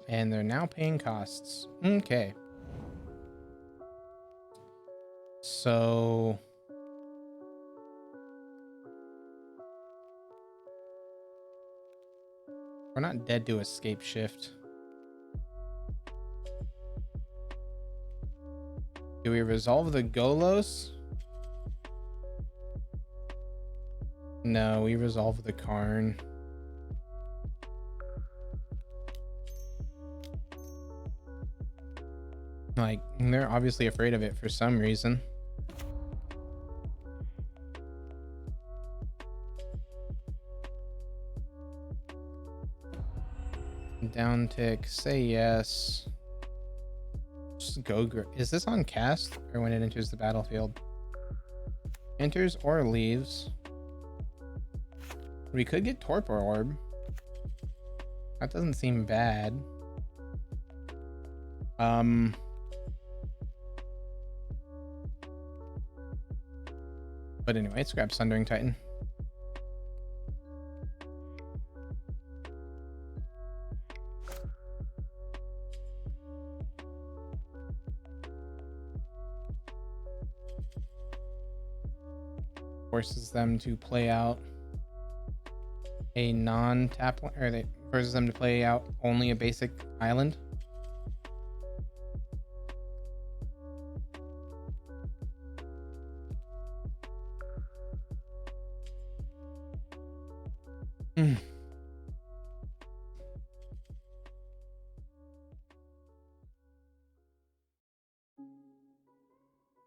And they're now paying costs. Okay. So we're not dead to Escape Shift. Do we resolve the Golos? No, we resolve the Karn. Like, they're obviously afraid of it for some reason. Down tick, say yes. Just go. Is this on cast or when it enters the battlefield? Enters or leaves. We could get Torpor Orb. That doesn't seem bad. But anyway, let's grab Sundering Titan. Forces them to play out a non-tap, or they forces them to play out only a basic island.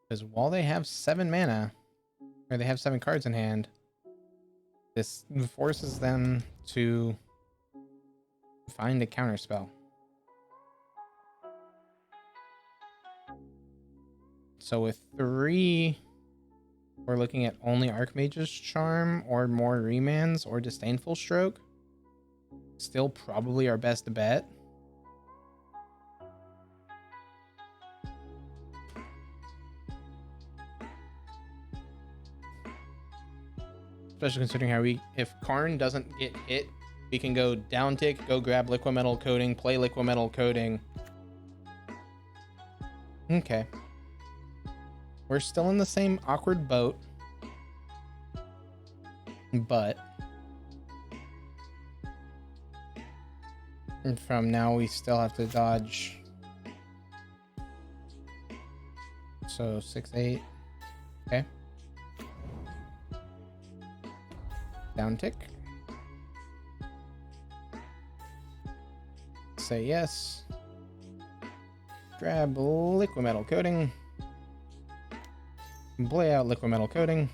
Because while they have 7 mana, or they have 7 cards in hand, this forces them to find a counterspell. So with 3, we're looking at only Archmage's Charm or more Remands or Disdainful Stroke. Still probably our best bet. Especially considering how if Karn doesn't get hit, we can go down tick, go grab Liquimetal Coating, play Liquimetal Coating. Okay. We're still in the same awkward boat. But And from now, we still have to dodge. So 6, 8. Okay. Down tick. Say yes. Grab liquid metal coating. Play out liquid metal coating.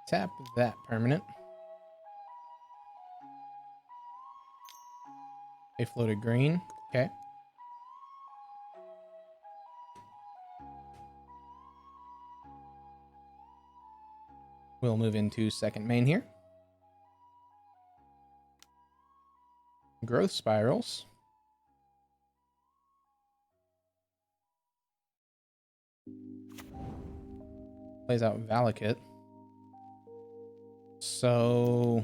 Tap that permanent. They floated green. Okay. We'll move into second main here. Growth spirals. Plays out Valakut. So,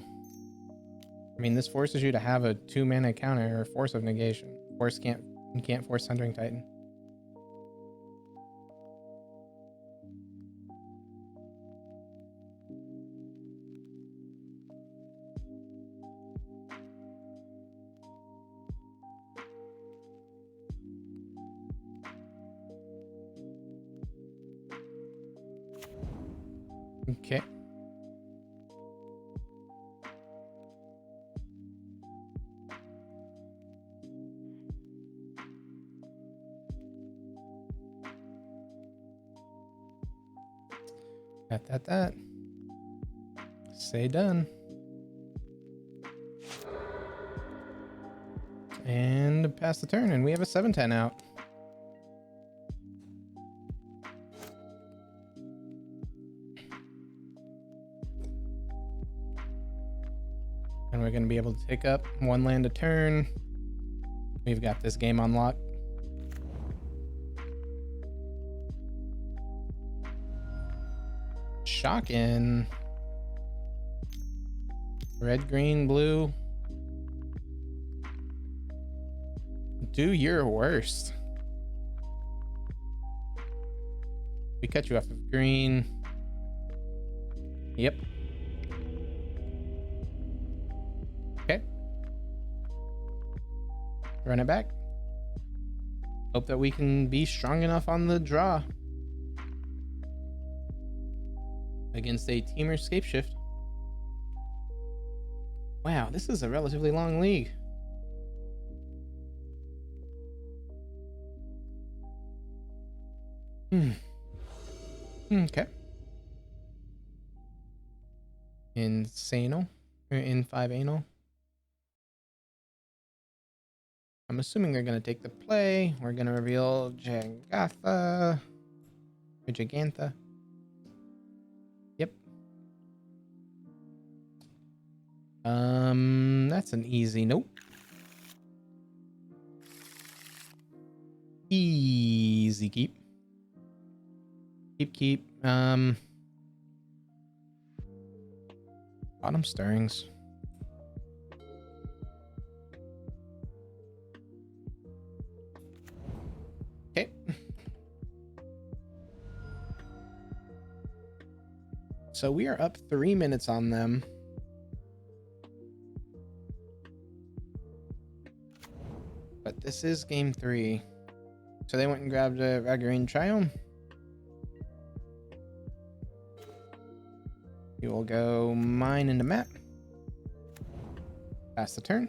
I mean, this forces you to have a 2-mana counter or Force of Negation. You can't force Thundering Titan. Okay. That. Say done. And pass the turn, and we have a 7/10 out. And we're going to be able to pick up 1 land a turn. We've got this game on lock. Shocking. Red, green, blue. Do your worst. We cut you off of green. Yep. Okay. Run it back. Hope that we can be strong enough on the draw against a Teamer Scapeshift. Wow, this is a relatively long league. Okay. Insano. Or in 5 anal. I'm assuming they're going to take the play. We're going to reveal Jegantha. Or Jegantha. Yep. That's an easy nope. Easy keep. Keep. Bottom stirrings. Okay. So we are up 3 minutes on them. But this is game 3. So they went and grabbed a Ragarin Triome. You will go mine into map. Pass the turn.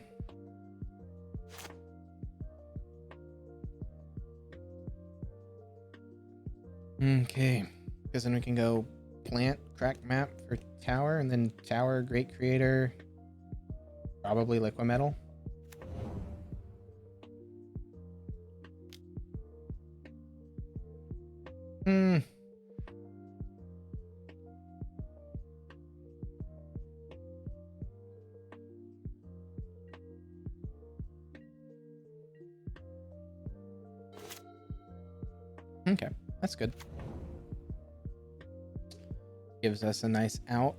Okay. Because then we can go plant, crack map for tower, and then tower, great creator, probably liquid metal. Okay, that's good. Gives us a nice out.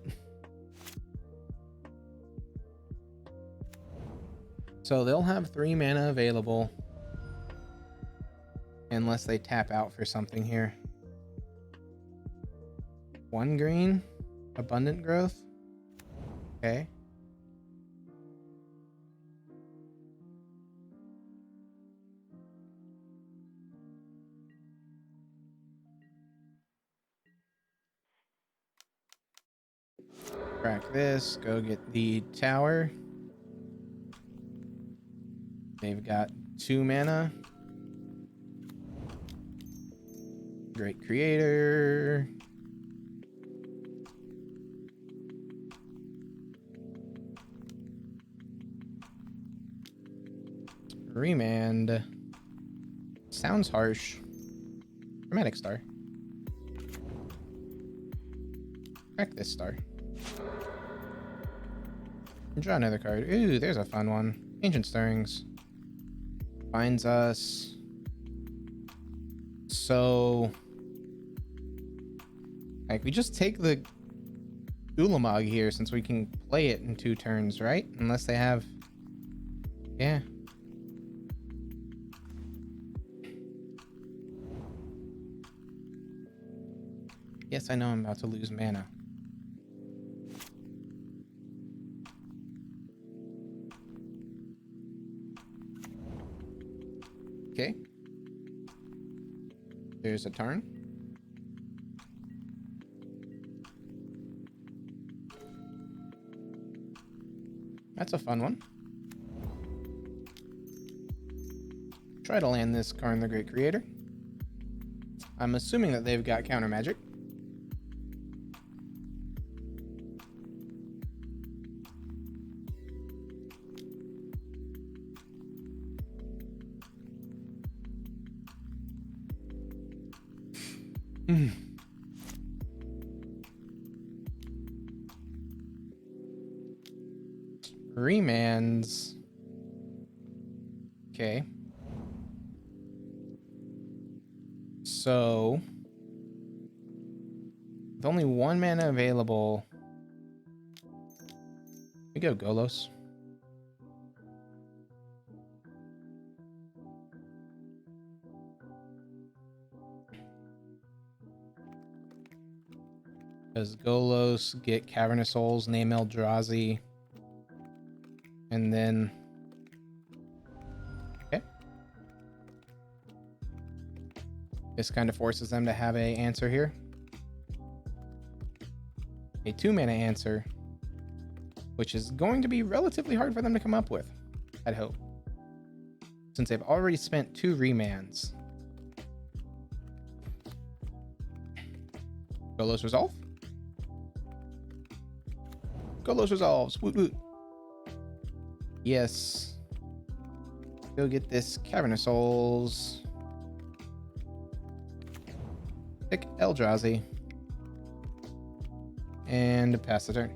So they'll have 3 mana available. Unless they tap out for something here. 1 green. Abundant growth. Okay. Crack this. Go get the tower. They've got 2 mana. Great creator. Remand. Sounds harsh. Dramatic star. Crack this star. Draw another card. Ooh, there's a fun one. Ancient Stirrings. Finds us. So, like, we just take the Ulamog here since we can play it in 2 turns, right? Unless they have... Yeah. Yes, I know I'm about to lose mana. Okay. There's a turn. That's a fun one. Try to land this Karn the Great Creator. I'm assuming that they've got counter magic. Remands. Okay. So, with only 1 mana available, we go Golos. Does Golos get Cavernous Souls, name Eldrazi, and then... Okay. This kind of forces them to have a answer here. A 2-mana answer, which is going to be relatively hard for them to come up with, I'd hope. Since they've already spent 2 remands. Golos Resolve? Golos Resolves. Woot woot. Yes. Go get this Cavernous Souls. Pick Eldrazi. And pass the turn.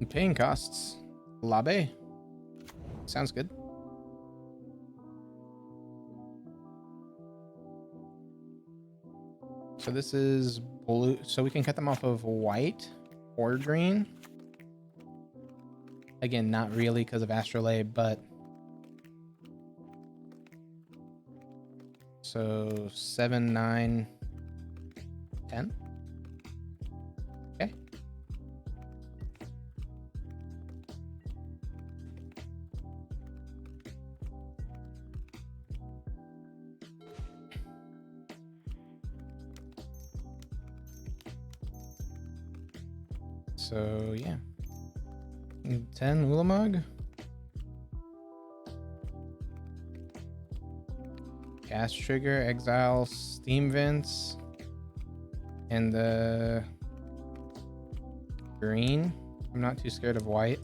Paying costs. Labe. Sounds good. So this is blue. So we can cut them off of white or green. Again, not really because of Astrolabe, but... So 7, 9, 10. Okay. So yeah. 10 Ulamog. Cast trigger, exile, steam vents, and the green. I'm not too scared of white.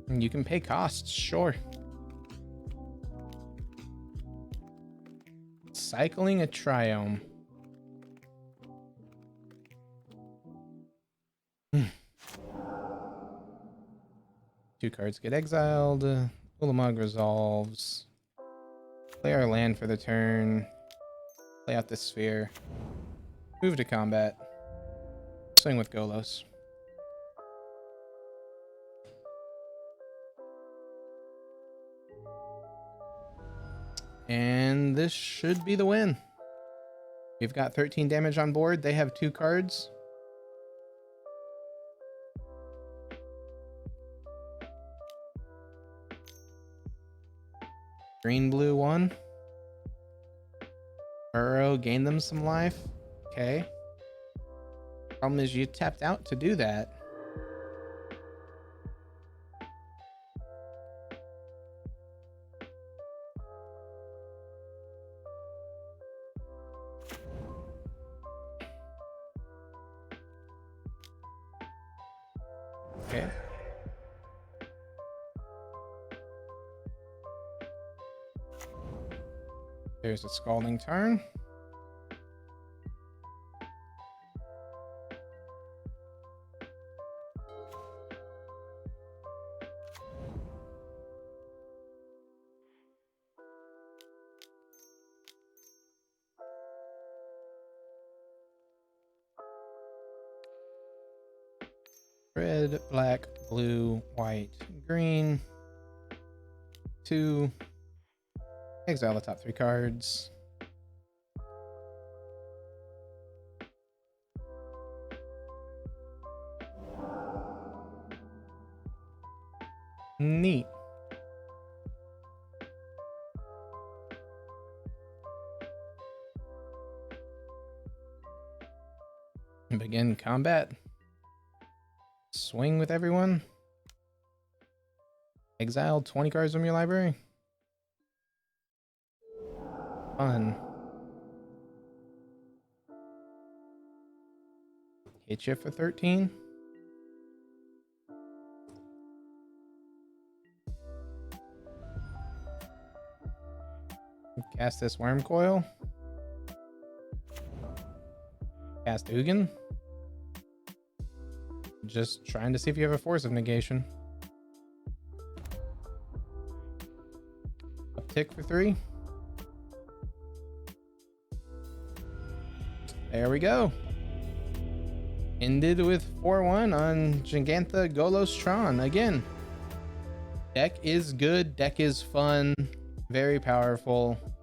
And you can pay costs, sure. Cycling a Triome. 2 cards get exiled. Ulamog resolves. Play our land for the turn. Play out this sphere. Move to combat. Swing with Golos. And this should be the win. We've got 13 damage on board. They have 2 cards. Green, blue, 1. Burrow, gain them some life. Okay. Problem is you tapped out to do that. Okay. There's a Scalding Tarn. Red, black, blue, white, green. 2. Exile the top 3 cards. Neat. Begin combat. Swing with everyone. Exile 20 cards from your library. Fun. Hit you for 13. Cast this Worm Coil. Cast Ugin. Just trying to see if you have a Force of Negation. Uptick for 3. There we go. Ended with 4-1 on Jegantha Golos Tron. Again, deck is good. Deck is fun. Very powerful.